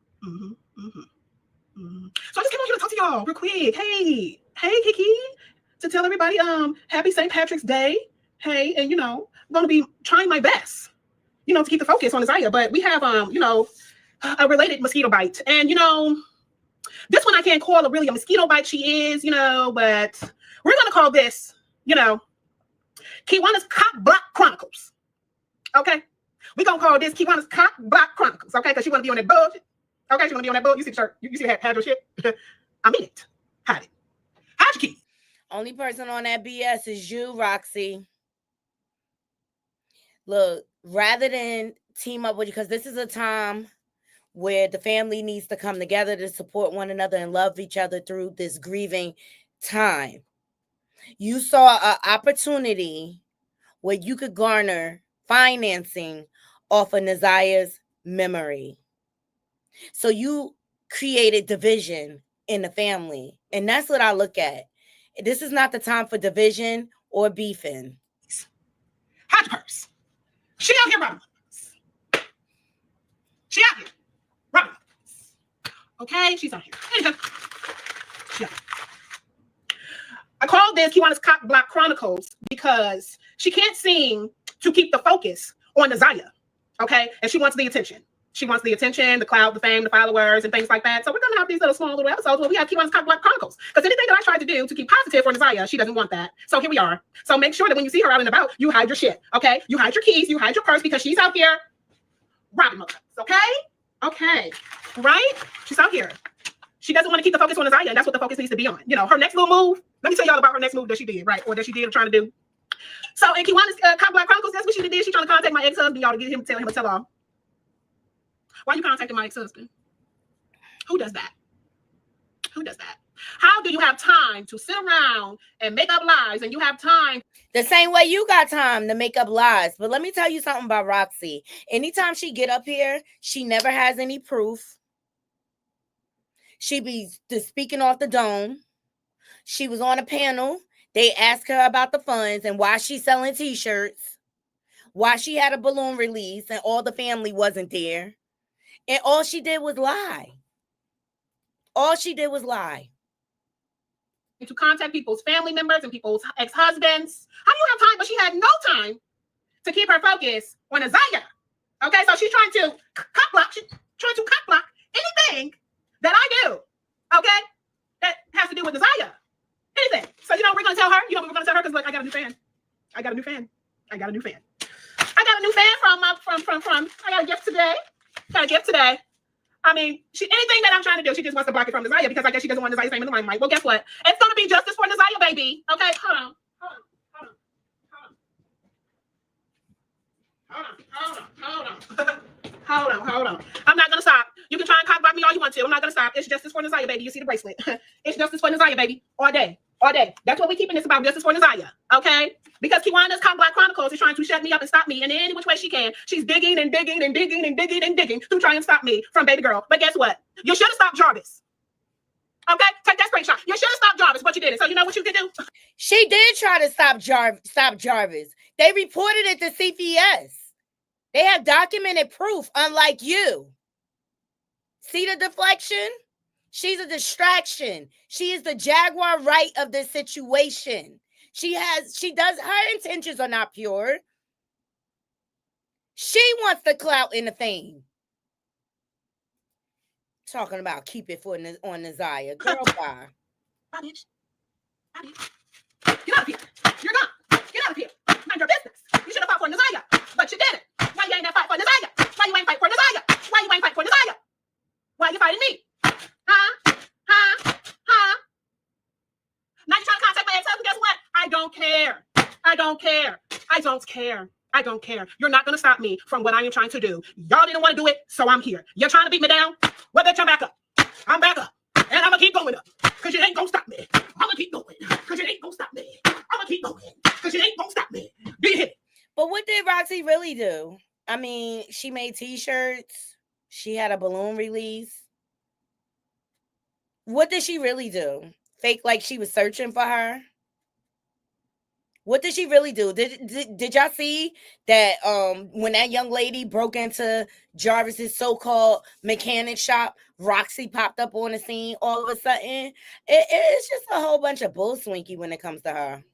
just came on here to talk to y'all real quick. Hey Kiki. To tell everybody, happy St. Patrick's Day. Hey, and I'm gonna be trying my best, to keep the focus on Isaiah. But we have a related mosquito bite. And this one I can't call really a mosquito bite. She is, but we're gonna call this, Kiwana's Cock Block Chronicles. Okay? We're gonna call this Kiwana's Cock Block Chronicles, okay? Because she wanna be on that bullshit. Okay, she wanna be on that bull. You see the shirt, you see had your shit. I mean it. Hide it. Hide your keys. Only person on that BS is you, Roxy. Look, rather than team up with you, because this is a time where the family needs to come together to support one another and love each other through this grieving time. You saw an opportunity where you could garner financing off of Nazia's memory. So you created division in the family. And that's what I look at. This is not the time for division or beefing. Hide your purse. She out here robbing us. She out here robbing us. Okay? She's out here. Anyhow, she out here. I called this Kiwana's Cock Block Chronicles because she can't seem to keep the focus on Isaiah. Okay? And she wants the attention. She wants the attention, the clout, the fame, the followers, and things like that. So we're going to have these small little episodes where we have Kiwana's Cock Block Chronicles. Because anything that I tried to do to keep positive for Isaiah, she doesn't want that. So here we are. So make sure that when you see her out and about, you hide your shit. Okay? You hide your keys, you hide your purse, because she's out here robbing us. Okay? Okay. Right? She's out here. She doesn't want to keep the focus on Isaiah, and that's what the focus needs to be on. Her next little move. Let me tell y'all about her next move that she did, right? Or that she did or trying to do. So in Kiwana's Cock Block Chronicles, that's what she did. She's trying to contact my ex-husband, y'all, to get him to tell him a tell-all. Why are you contacting my ex-husband? Who does that? Who does that? How do you have time to sit around and make up lies, and you have time? The same way you got time to make up lies. But let me tell you something about Roxy. Anytime she get up here, she never has any proof. She be just speaking off the dome. She was on a panel. They asked her about the funds and why she's selling t-shirts, why she had a balloon release and all the family wasn't there. And all she did was lie. All she did was lie. To contact people's family members and people's ex-husbands. How do you have time? But she had no time to keep her focus on Isaiah. Okay, so she's trying to cock block. She's trying to cock block anything that I do. Okay, that has to do with Isaiah. Anything. So we're gonna tell her. We're gonna tell her because I got a new fan. I got a new fan from. I got a gift today. I mean, anything that I'm trying to do, she just wants to block it from Isaiah because I guess she doesn't want Isaiah's fame in the limelight. Well, guess what? It's going to be justice for Isaiah, baby. Okay, hold on. I'm not going to stop. You can try and cock block me all you want to. I'm not going to stop. It's justice for Isaiah, baby. You see the bracelet. It's justice for Isaiah, baby. All day. That's what we're keeping this about, justice for Isaiah. Okay? Because Kiwana's Cock Block Chronicles is trying to shut me up and stop me in any which way she can. She's digging to try and stop me from baby girl. But guess what? You should have stopped Jarvis. Okay? Take that screenshot. You should have stopped Jarvis, but you didn't. So you know what you can do? She did try to stop Jarvis. They reported it to CPS. They have documented proof, unlike you. See the deflection? She's a distraction. She is the Jaguar right of this situation. Her intentions are not pure. She wants the clout in the fame. Talking about keep it on Nasiah. Girl, bye. Bye, bitch. Bye, bitch. Get out of here. You're gone. Get out of here. Mind your business. You should have fought for Nasiah, but you didn't. Why you ain't gonna fight for Nasiah? Why you ain't fight for Nasiah? Why you ain't fight for Nasiah? Why you fighting me? Huh? Now you trying to contact my ex-husband? Guess what? I don't care. I don't care. I don't care. I don't care. You're not going to stop me from what I am trying to do. Y'all didn't want to do it, so I'm here. You're trying to beat me down? Well, bitch, I'm back up. I'm back up. And I'm going to keep going up. Because you ain't going to stop me. I'm going to keep going. Because you ain't going to stop me. I'm going to keep going. Because you ain't going to stop me. Do you hit it? But what did Roxy really do? I mean, she made t-shirts. She had a balloon release. What did she really do? Fake like she was searching for her? What did she really do? Did y'all see that when that young lady broke into Jarvis's so-called mechanic shop, Roxy popped up on the scene all of a sudden? It's just a whole bunch of bull swinky when it comes to her.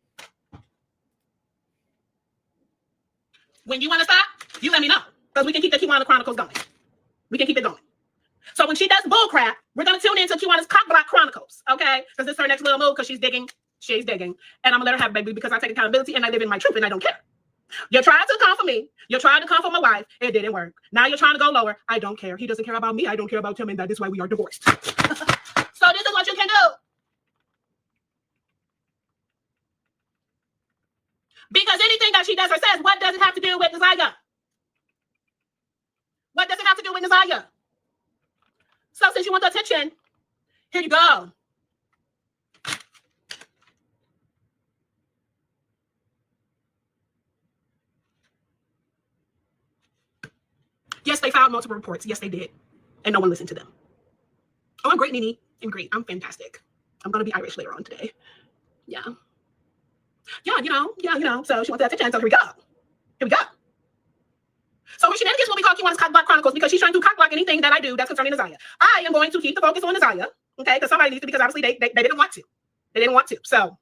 When you want to stop, you let me know. Because we can keep the Kiwana Chronicles going. We can keep it going. So when she does bull crap, we're going to tune into Kiwana's Cock Block Chronicles, okay? Because this is her next little move because she's digging. She's digging. And I'm going to let her have baby because I take accountability and I live in my truth and I don't care. You tried to come for me. You tried to come for my wife. It didn't work. Now you're trying to go lower. I don't care. He doesn't care about me. I don't care about him. And that is why we are divorced. So this is what you can do. Because anything that she does or says, what does it have to do with Nasiah? What does it have to do with Nasiah? So since you want the attention, here you go. Yes, they filed multiple reports. Yes, they did. And no one listened to them. Oh, I'm great, Nene. I'm great. I'm fantastic. I'm going to be Irish later on today. Yeah. Yeah, you know. So she wants that attention. So here we go. Here we go. So her shenanigans will be called Kiwana's Cock Block Chronicles because she's trying to cock block anything that I do that's concerning Nasiah. I am going to keep the focus on Nasiah, okay? Because somebody needs to, because obviously they didn't want to. They didn't want to. So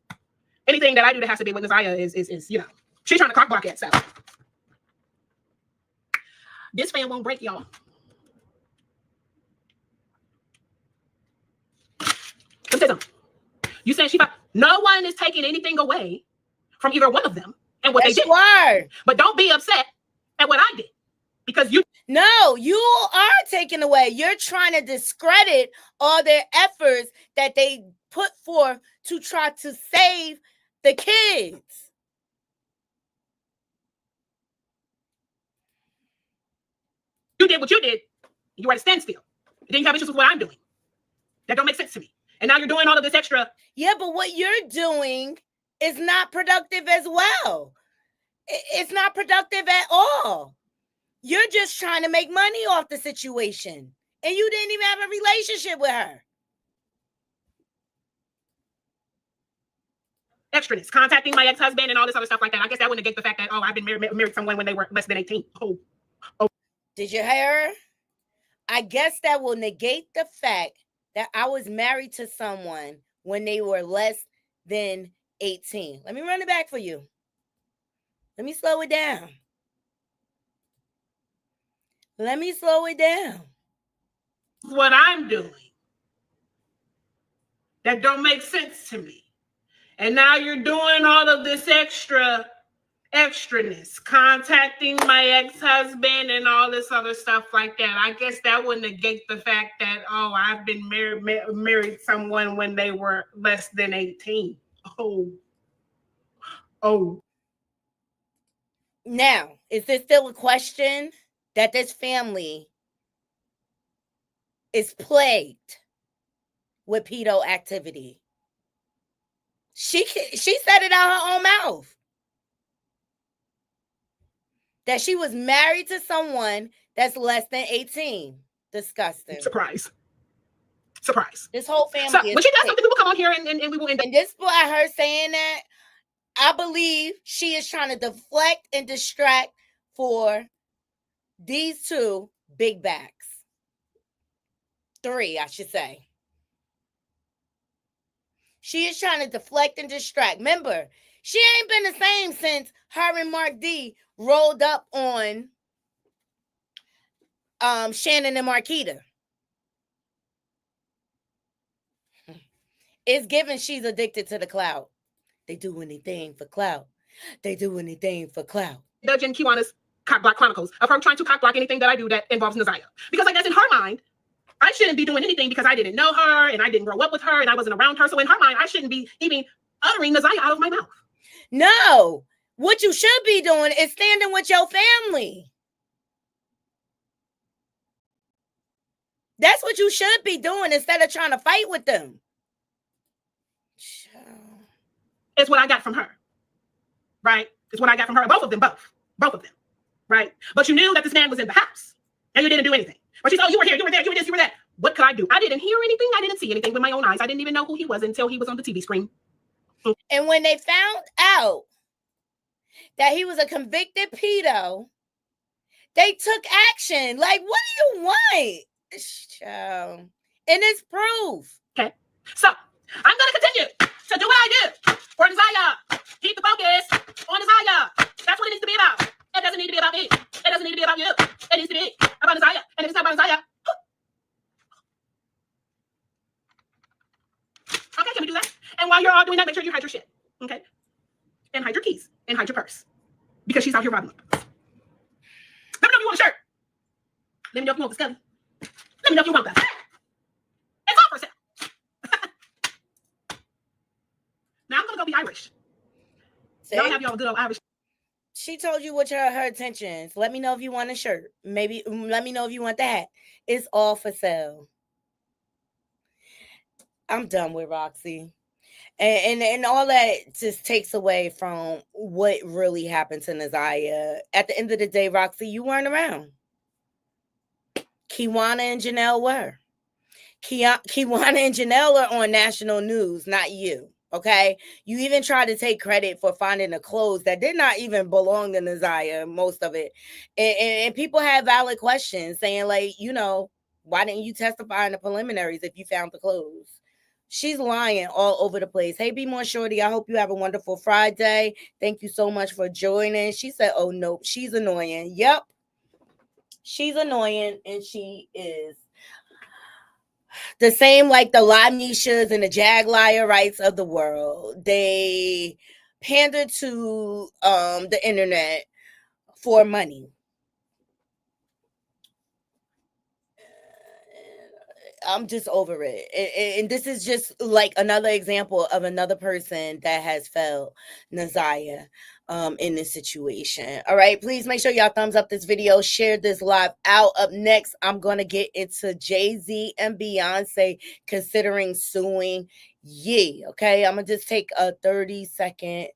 anything that I do that has to be with Nasiah is you know, she's trying to cock block it. So this fan won't break, y'all. You said no one is taking anything away from either one of them and what they did. But don't be upset at what I did. Because you are taking away. You're trying to discredit all their efforts that they put forth to try to save the kids. You did what you did. You were at a standstill. And then you have issues with what I'm doing. That don't make sense to me. And now you're doing all of this extra. Yeah, but what you're doing is not productive as well. It's not productive at all. You're just trying to make money off the situation. And you didn't even have a relationship with her. Extraness, contacting my ex-husband and all this other stuff like that. I guess that would negate the fact that, I've been married someone when they were less than 18. Oh. Did you hear her? I guess that will negate the fact that I was married to someone when they were less than 18. Let me run it back for you. Let me slow it down. Let me slow it down. What I'm doing that don't make sense to me. And now you're doing all of this extraness, contacting my ex-husband and all this other stuff like that. I guess that would negate the fact that, I've been married someone when they were less than 18. Oh. Now, is this still a question that this family is plagued with pedo activity? She said it out her own mouth. That she was married to someone that's less than 18. Disgusting. Surprise. This whole family. So, when she does something, people come on here and we will end up. And this by her saying that, I believe she is trying to deflect and distract for these two big backs. 3, I should say. She is trying to deflect and distract. Remember, she ain't been the same since her and Mark D rolled up on Shannon and Marquita. It's given she's addicted to the clout. They do anything for clout. They do anything for clout. Judge in Kiwana's Cock Block Chronicles of her trying to cock block anything that I do that involves Neziah. Because I guess in her mind, I shouldn't be doing anything because I didn't know her and I didn't grow up with her and I wasn't around her. So in her mind, I shouldn't be even uttering Neziah out of my mouth. No. What you should be doing is standing with your family. That's what you should be doing instead of trying to fight with them. It's what I got from her, right? It's what I got from her. Both of them, right? But you knew that this man was in the house and you didn't do anything. But she said, oh, you were here, you were there, you were this, you were that. What could I do? I didn't hear anything. I didn't see anything with my own eyes. I didn't even know who he was until he was on the TV screen. And when they found out that he was a convicted pedo, they took action. Like, what do you want? And it's proof. Okay. So I'm going to continue to do what I do for Neziah. Keep the focus on Neziah. That's what it needs to be about. It doesn't need to be about me. It doesn't need to be about you. It needs to be about Neziah. And if it's not about Neziah, okay, can we do that? And while you're all doing that, make sure you hide your shit. Okay? And hide your keys. And hide your purse. Because she's out here robbing them. Let me know if you want a shirt. Let me know if you want the scully. Let me know if you want that. It's all for sale. Now I'm going to go be Irish. Y'all have y'all good old Irish. She told you what her intentions. Let me know if you want a shirt. Maybe let me know if you want that. It's all for sale. I'm done with Roxy. And all that just takes away from what really happened to Neziah. At the end of the day, Roxy, you weren't around. Kiwana and Janelle were. Kiwana and Janelle are on national news, not you. Okay? You even tried to take credit for finding the clothes that did not even belong to Neziah, most of it. And people had valid questions saying, like, you know, why didn't you testify in the preliminaries if you found the clothes? She's lying all over the place. Hey, Be More Shorty, I hope you have a wonderful Friday. Thank you so much for joining. She said, oh, no, she's annoying. Yep. She's annoying, and she is the same like the Lamishas and the Jagliarites of the world. They pander to the internet for money. I'm just over it. And this is just like another example of another person that has failed Neziah in this situation. All right, please make sure y'all thumbs up this video, share this live out. Up next, I'm going to get into JayZ and Beyoncé considering suing Ye. Okay, I'm going to just take a 30-second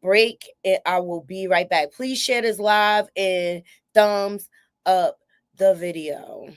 break and I will be right back. Please share this live and thumbs up the video.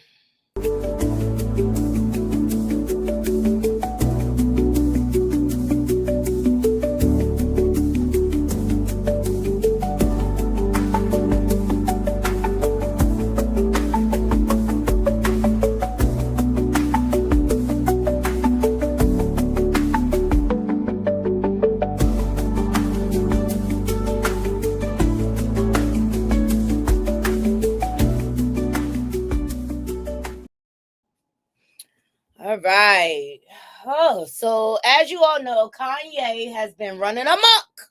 All right. Oh, so as you all know, Kanye has been running amok.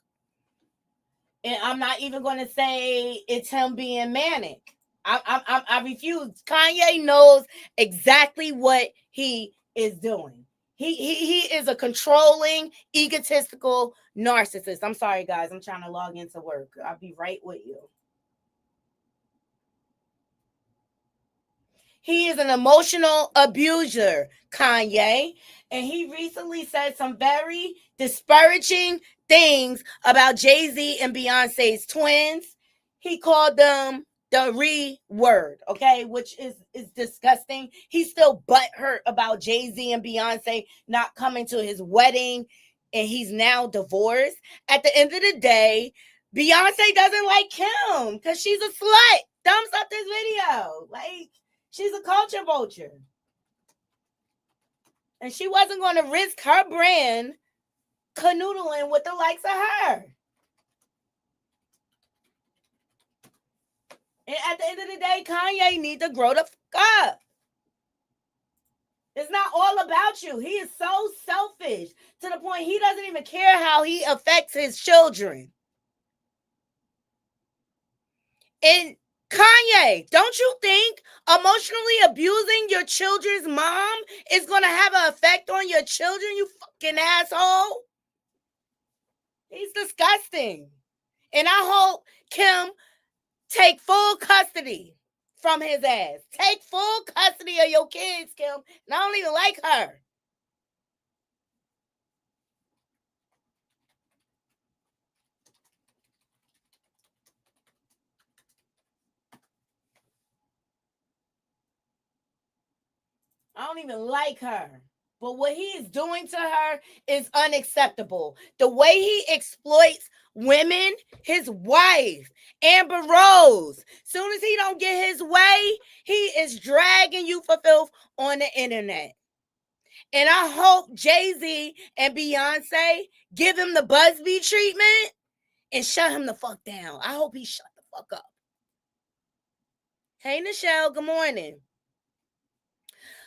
And I'm not even going to say it's him being manic. I refuse. Kanye knows exactly what he is doing. He is a controlling, egotistical narcissist. I'm sorry, guys. I'm trying to log into work. I'll be right with you. He is an emotional abuser, Kanye, and he recently said some very disparaging things about JayZ and Beyonce's twins. He called them the re-word, okay, which is disgusting. He's still butthurt about JayZ and Beyonce not coming to his wedding. and he's now divorced. At the end of the day, Beyonce doesn't like Kim because she's a slut. Thumbs up this video. Like, she's a culture vulture. And she wasn't going to risk her brand canoodling with the likes of her. And at the end of the day, Kanye needs to grow the fuck up. It's not all about you. He is so selfish to the point he doesn't even care how he affects his children. And Kanye, don't you think emotionally abusing your children's mom is going to have an effect on your children, you fucking asshole? He's disgusting. And I hope Kim take full custody from his ass. Take full custody of your kids, Kim. And I don't even like her. I don't even like her. But what he is doing to her is unacceptable. The way he exploits women, his wife, Amber Rose. Soon as he don't get his way, he is dragging you for filth on the internet. And I hope JayZ and Beyonce give him the Busby treatment and shut him the fuck down. I hope he shut the fuck up. Hey, Nichelle, good morning.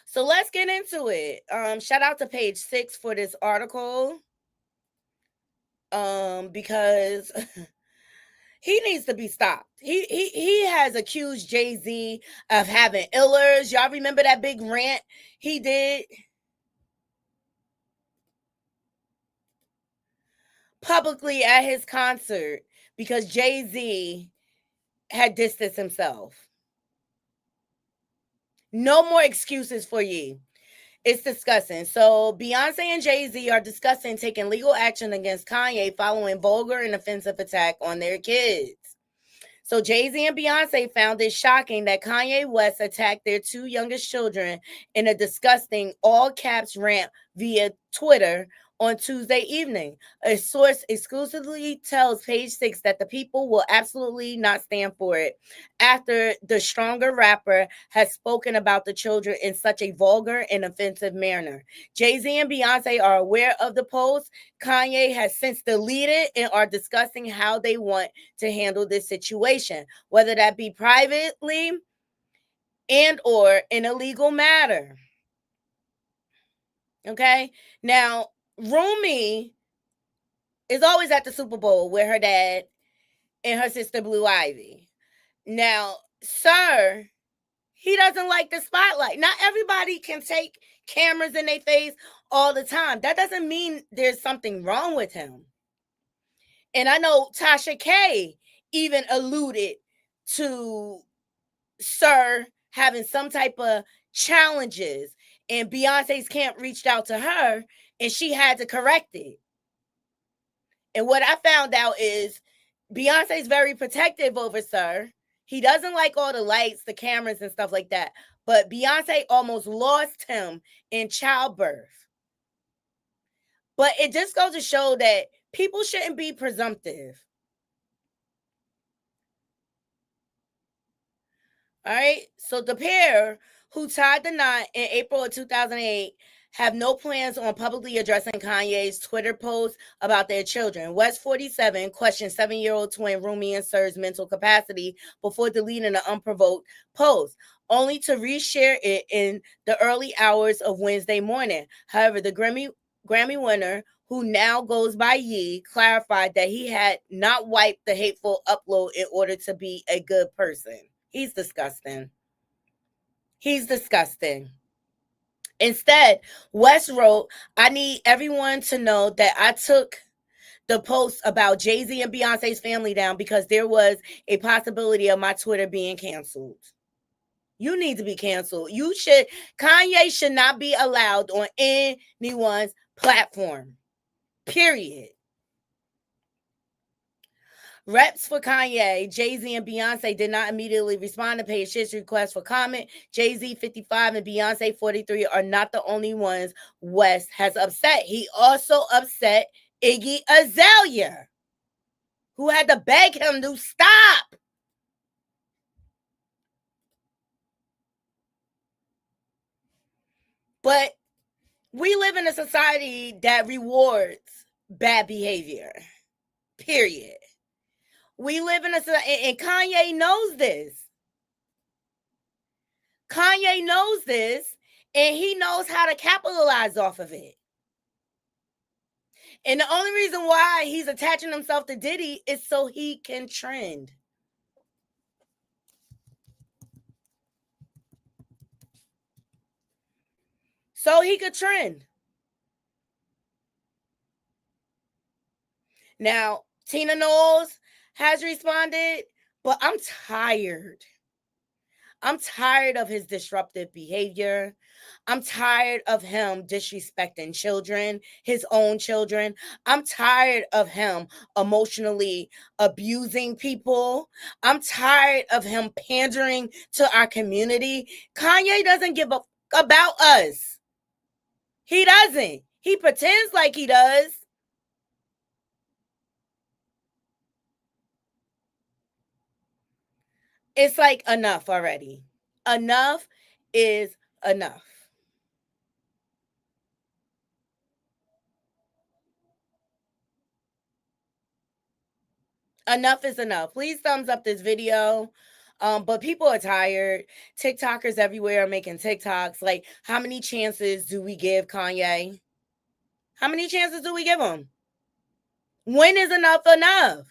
So let's get into it. Shout out to page 6 for this article. Because he needs to be stopped. He has accused JayZ of having illers. Y'all remember that big rant he did? Publicly at his concert because JayZ had distanced himself. No more excuses for you. It's disgusting. So Beyonce and JayZ are discussing taking legal action against Kanye following vulgar and offensive attack on their kids. So JayZ and Beyonce found it shocking that Kanye West attacked their 2 youngest children in a disgusting all-caps rant via Twitter on Tuesday evening. A source exclusively tells page 6 that the people will absolutely not stand for it after the stronger rapper has spoken about the children in such a vulgar and offensive manner. JayZ and Beyonce are aware of the post. Kanye has since deleted and are discussing how they want to handle this situation, whether that be privately and or in a legal matter. Okay? Now, Rumi is always at the Super Bowl with her dad and her sister Blue Ivy. Now, sir, he doesn't like the spotlight. Not everybody can take cameras in their face all the time. That doesn't mean there's something wrong with him. And I know Tasha K even alluded to sir having some type of challenges, and Beyonce's camp reached out to her and she had to correct it. And what I found out is Beyonce's very protective over sir. He doesn't like all the lights, the cameras, and stuff like that. But Beyonce almost lost him in childbirth. But it just goes to show that people shouldn't be presumptive. All right. So the pair who tied the knot in April of 2008 have no plans on publicly addressing Kanye's Twitter post about their children. West 47 questioned 7-year-old twin Rumi and Sir's mental capacity before deleting the unprovoked post, only to reshare it in the early hours of Wednesday morning. However, the Grammy winner, who now goes by Ye, clarified that he had not wiped the hateful upload in order to be a good person. He's disgusting. He's disgusting. Instead, West wrote, I need everyone to know that I took the post about JayZ and Beyonce's family down because there was a possibility of my Twitter being canceled. You need to be canceled. Kanye should not be allowed on anyone's platform. Period. Reps for Kanye, JayZ and Beyoncé did not immediately respond to Page Six request for comment. JayZ 55 and Beyoncé 43 are not the only ones West has upset. He also upset Iggy Azalea, who had to beg him to stop. But we live in a society that rewards bad behavior. Period. We live in a society, and Kanye knows this. Kanye knows this, and he knows how to capitalize off of it. And the only reason why he's attaching himself to Diddy is so he can trend. So he could trend. Now, Tina Knowles has responded, but I'm tired. I'm tired of his disruptive behavior. I'm tired of him disrespecting children, his own children. I'm tired of him emotionally abusing people. I'm tired of him pandering to our community. Kanye doesn't give a fuck about us. He doesn't. He pretends like he does. It's like enough already. Enough is enough. Enough is enough. Please thumbs up this video. But people are tired. TikTokers everywhere are making TikToks. Like, how many chances do we give Kanye? How many chances do we give him? When is enough enough?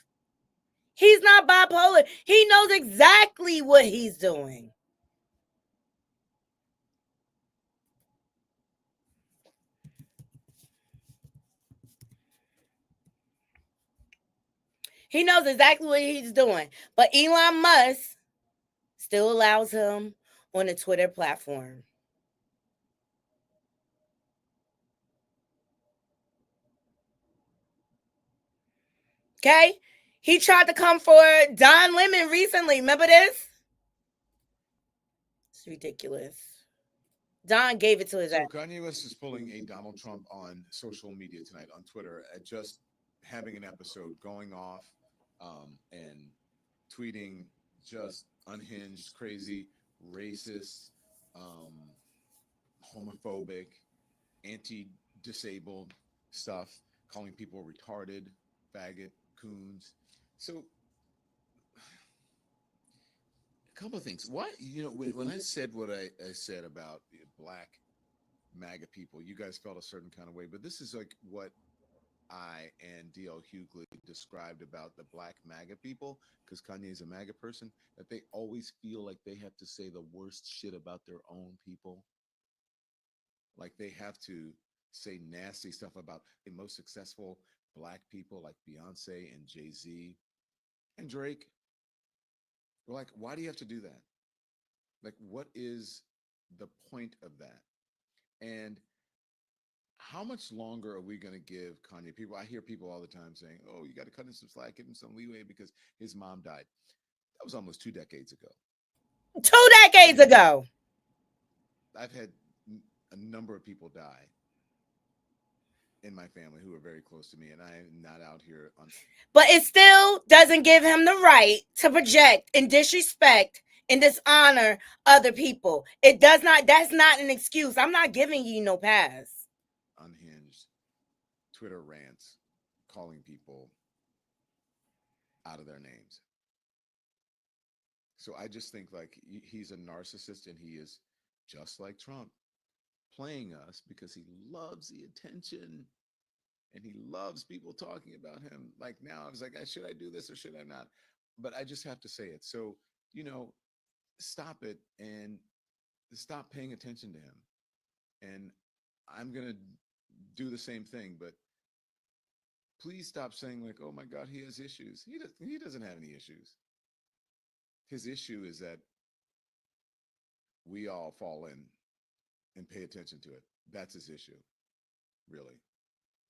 He's not bipolar. He knows exactly what he's doing. He knows exactly what he's doing. But Elon Musk still allows him on the Twitter platform. Okay? He tried to come for Don Lemon recently. Remember this? It's ridiculous. Don gave it to his ass. So Kanye West is pulling a Donald Trump on social media tonight on Twitter, just having an episode going off and tweeting just unhinged, crazy, racist, homophobic, anti-disabled stuff, calling people retarded, faggot, coons. So a couple of things. Why, when I said what I said about black MAGA people, you guys felt a certain kind of way, but this is like what I and D.L. Hughley described about the black MAGA people, because Kanye is a MAGA person, that they always feel like they have to say the worst shit about their own people. Like they have to say nasty stuff about the most successful black people like Beyoncé and JayZ and Drake. We're like, why do you have to do that? Like, what is the point of that? And how much longer are we going to give Kanye? People, I hear people all the time saying, "Oh, you got to cut him some slack, give him some leeway because his mom died." That was almost 2 decades ago. 2 decades ago. I've had a number of people die in my family who are very close to me, and I am not out here on. But it still doesn't give him the right to project and disrespect and dishonor other people. It does not. That's not an excuse. I'm not giving you no pass. Unhinged Twitter rants calling people out of their names. So I just think like he's a narcissist, and he is just like Trump, playing us because he loves the attention and he loves people talking about him. Like now I was like, should I do this or should I not? But I just have to say it. So, stop it and stop paying attention to him. And I'm going to do the same thing, but please stop saying like, oh my God, he has issues. He doesn't have any issues. His issue is that we all fall in and pay attention to it. That's his issue. Really.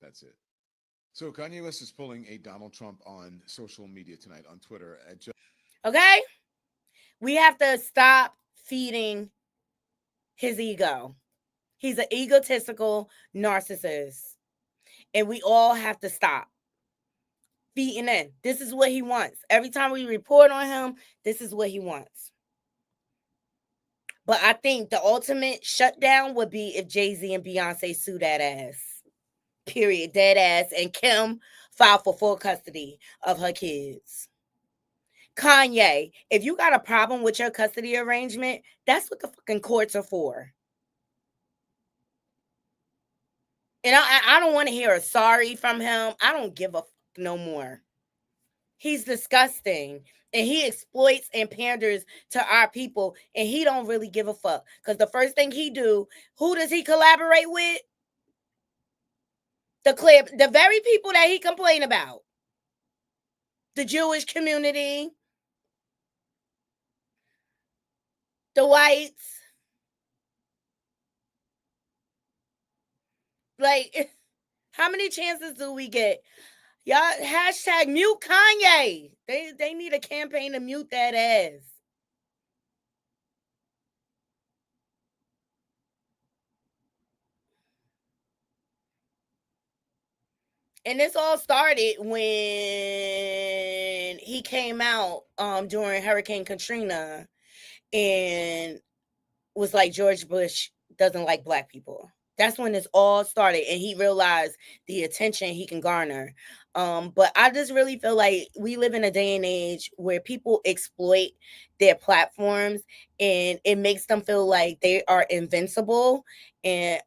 That's it. So Kanye West is pulling a Donald Trump on social media tonight on Twitter. Okay? We have to stop feeding his ego. He's an egotistical narcissist. And we all have to stop feeding in. This is what he wants. Every time we report on him, this is what he wants. But I think the ultimate shutdown would be if JayZ and Beyoncé sue that ass. Period. Dead ass. And Kim filed for full custody of her kids. Kanye, if you got a problem with your custody arrangement, that's what the fucking courts are for. And I don't want to hear a sorry from him. I don't give a fuck no more. He's disgusting. And he exploits and panders to our people. And he don't really give a fuck. Because the first thing he do, who does he collaborate with? The very people that he complain about. The Jewish community. The whites. Like, how many chances do we get? Y'all, hashtag mute Kanye. They need a campaign to mute that ass. And this all started when he came out during Hurricane Katrina and was like, George Bush doesn't like black people. That's when this all started, and he realized the attention he can garner. But I just really feel like we live in a day and age where people exploit their platforms, and it makes them feel like they are invincible. And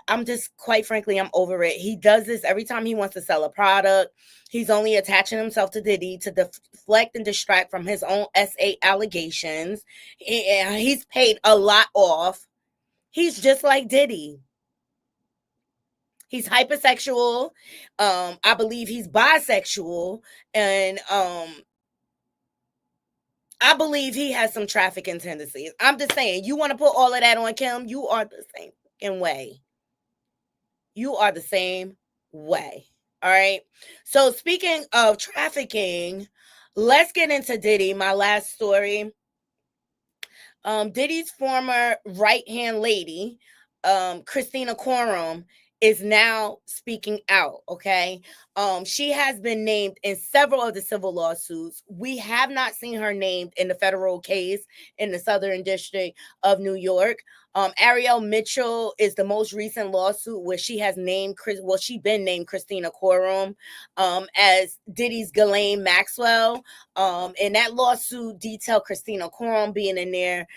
I'm just, quite frankly, I'm over it. He does this every time he wants to sell a product. He's only attaching himself to Diddy to deflect and distract from his own SA allegations. And he's paid a lot off. He's just like Diddy. He's hypersexual. I believe he's bisexual. And I believe he has some trafficking tendencies. I'm just saying, you want to put all of that on Kim, you are the same fucking way. You are the same way. All right. So speaking of trafficking, let's get into Diddy, my last story. Diddy's former right-hand lady, Kristina Khorram, is now speaking out, okay? She has been named in several of the civil lawsuits. We have not seen her named in the federal case in the Southern District of New York. Ariel Mitchell is the most recent lawsuit where she has named she's been named Kristina Khorram as Diddy's Ghislaine Maxwell. And that lawsuit detailed Kristina Khorram being in there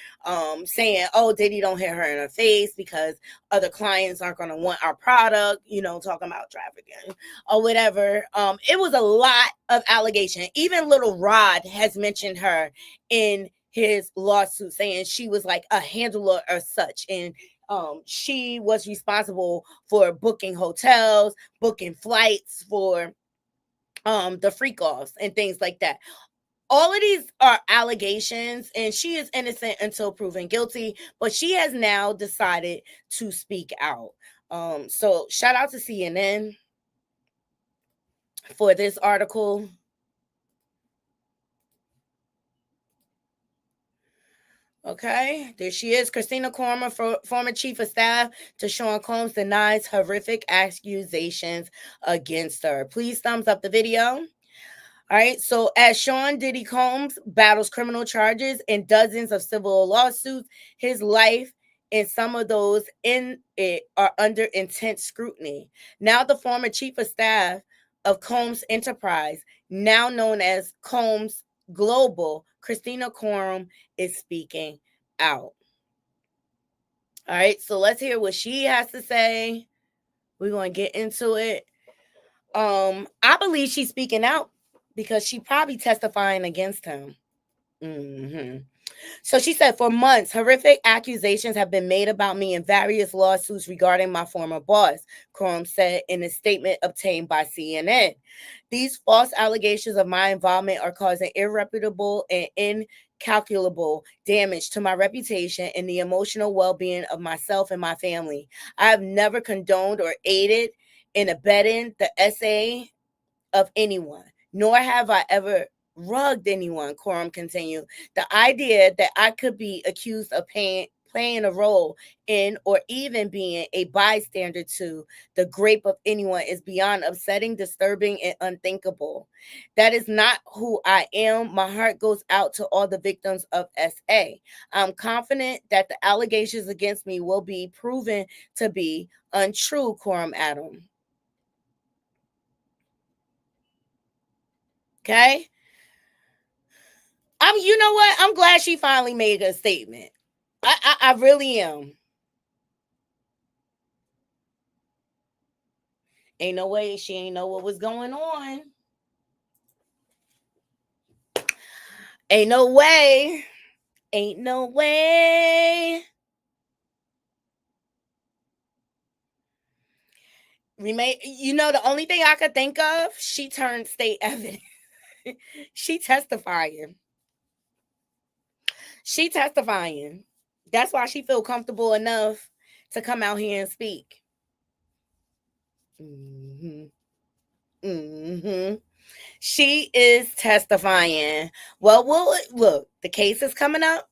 saying, oh, Diddy don't hit her in her face because other clients aren't going to want our product, talking about trafficking or whatever. It was a lot of allegation. Even Little Rod has mentioned her in his lawsuit, saying she was like a handler or such, and she was responsible for booking hotels, booking flights for the freak offs and things like that. All of these are allegations, and she is innocent until proven guilty, but she has now decided to speak out. So shout out to CNN for this article. Okay, there she is. Kristina Khorram, former chief of staff to Sean Combs, denies horrific accusations against her. Please thumbs up the video. All right, so as Sean Diddy Combs battles criminal charges and dozens of civil lawsuits, his life and some of those in it are under intense scrutiny. Now the former chief of staff of Combs Enterprise, now known as Combs Global, Kristina Khorram, is speaking out. All right, so let's hear what she has to say. We're going to get into it. I believe she's speaking out because she probably testifying against him. So she said, for months, horrific accusations have been made about me in various lawsuits regarding my former boss, Khorram said in a statement obtained by CNN. These false allegations of my involvement are causing irreparable and incalculable damage to my reputation and the emotional well-being of myself and my family. I have never condoned or aided in abetting the SA of anyone, nor have I ever rugged anyone, Khorram continued. The idea that I could be accused of playing a role in or even being a bystander to the rape of anyone is beyond upsetting, disturbing, and unthinkable. That is not who I am. My heart goes out to all the victims of SA. I'm confident that the allegations against me will be proven to be untrue, Khorram Adam. Okay? You know what? I'm glad she finally made a statement. I really am. Ain't no way she ain't know what was going on. Ain't no way. Ain't no way. The only thing I could think of, she turned state evidence. She testifying. That's why she feel comfortable enough to come out here and speak. She is testifying. Well, look, the case is coming up.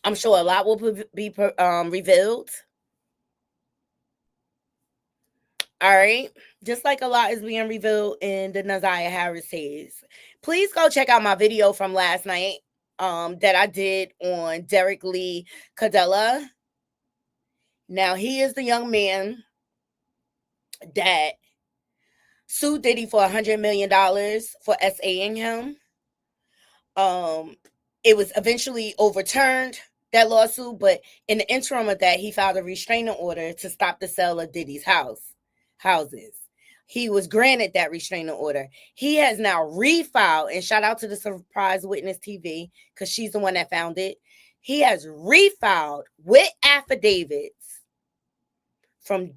I'm sure a lot will be revealed. All right. Just like a lot is being revealed in the Naziah Harris case. Please go check out my video from last night that I did on Derek Lee Cadella. Now, he is the young man that sued Diddy for $100 million for SAing him. It was eventually overturned, that lawsuit, but in the interim of that, he filed a restraining order to stop the sale of Diddy's houses. He was granted that restraining order. He has now refiled, and shout out to the Surprise Witness TV, because she's the one that found it. He has refiled with affidavits from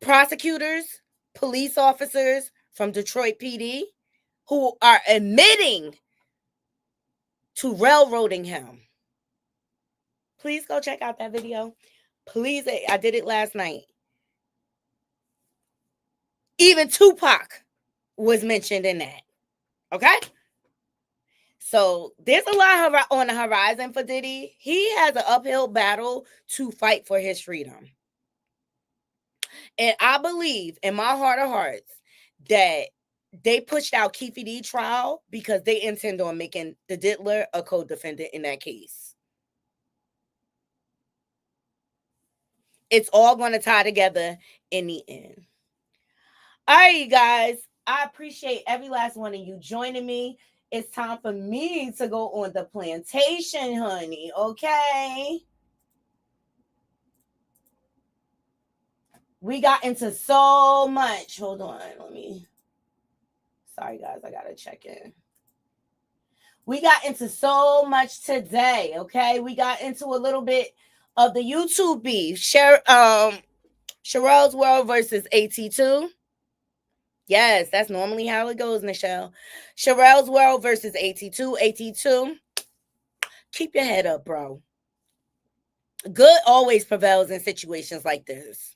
prosecutors, police officers from Detroit PD, who are admitting to railroading him. Please go check out that video. Please, I did it last night. Even Tupac was mentioned in that. Okay? So there's a lot on the horizon for Diddy. He has an uphill battle to fight for his freedom. And I believe in my heart of hearts that they pushed out Keefe D trial because they intend on making the Diddler a co-defendant in that case. It's all going to tie together in the end. All right, you guys. I appreciate every last one of you joining me. It's time for me to go on the plantation, honey. Okay? We got into so much. Hold on. Sorry, guys. I got to check in. We got into so much today, okay? We got into a little bit of the YouTube beef. Sherelle's World versus AT2. Yes, that's normally how it goes, Nichelle. Sherelle's World versus AT2. AT2, keep your head up, bro. Good always prevails in situations like this.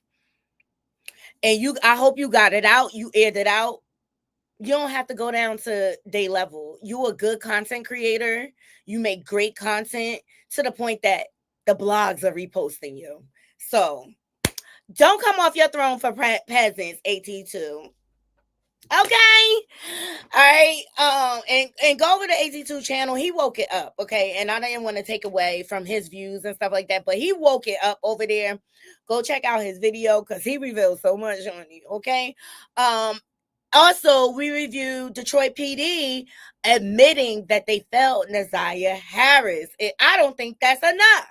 And I hope you got it out. You aired it out. You don't have to go down to day level. You a good content creator. You make great content to the point that the blogs are reposting you. So don't come off your throne for peasants, AT2. Okay. All right. And go over to AT2 channel. He woke it up. Okay. And I didn't want to take away from his views and stuff like that, but he woke it up over there. Go check out his video because he revealed so much on you. Okay. Also, we reviewed Detroit PD admitting that they failed Naziah Harris. And I don't think that's enough.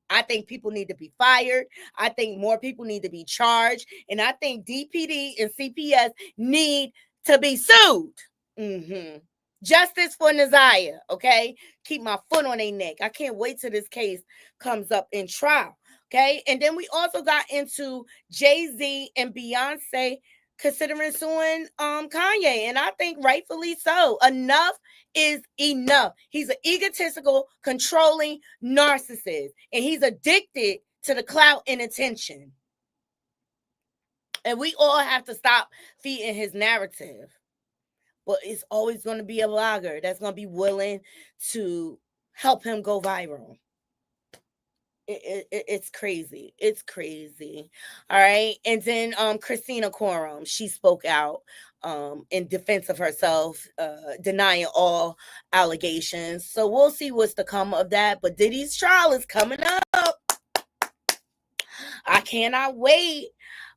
I think people need to be fired. I think more people need to be charged. And I think DPD and CPS need to be sued. Justice for Naziah, okay? Keep my foot on their neck. I can't wait till this case comes up in trial, okay? And then we also got into JayZ and Beyoncé considering suing Kanye, and I think rightfully so. Enough is enough. He's an egotistical, controlling narcissist, and he's addicted to the clout and attention. And we all have to stop feeding his narrative. But it's always going to be a blogger that's going to be willing to help him go viral. It's crazy. It's crazy. All right. And then Kristina Khorram, she spoke out in defense of herself, denying all allegations. So we'll see what's to come of that. But Diddy's trial is coming up. I cannot wait.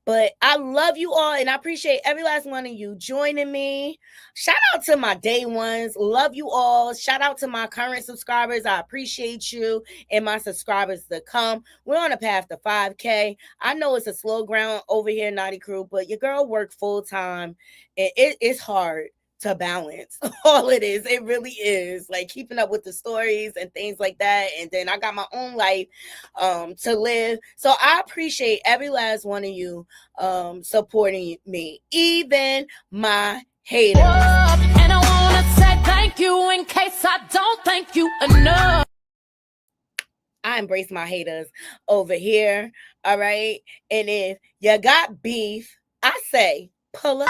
But I love you all, and I appreciate every last one of you joining me. Shout out to my day ones. Love you all. Shout out to my current subscribers. I appreciate you and my subscribers to come. We're on a path to 5K. I know it's a slow ground over here, Naughty Crew, but your girl worked full time. And it's hard to balance all it is. It really is, like keeping up with the stories and things like that. And then I got my own life to live. So I appreciate every last one of you supporting me, even my haters. And I want to say thank you in case I don't thank you enough. I embrace my haters over here. All right. And if you got beef, I say pull up.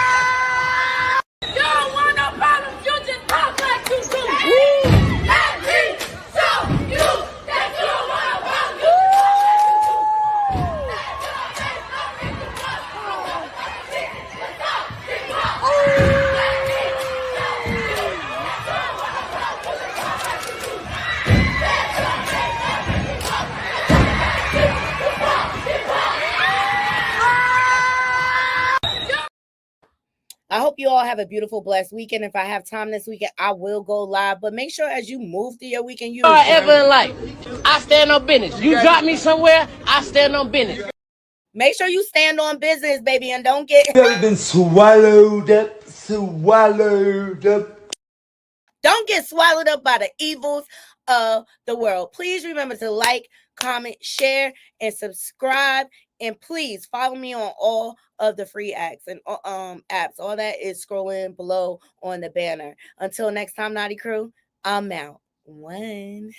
You don't want no problems, you just talk like you do. Let me show you that you don't want no I hope you all have a beautiful, blessed weekend. If I have time this weekend, I will go live. But make sure as you move through your weekend, you ever in life, I stand on business. You drop me somewhere, I stand on business. Make sure you stand on business, baby, and don't get been swallowed up, swallowed up. Don't get swallowed up by the evils of the world. Please remember to like, comment, share, and subscribe. And please follow me on all of the free apps and apps. All that is scrolling below on the banner. Until next time, Naughty Crew, I'm out. One.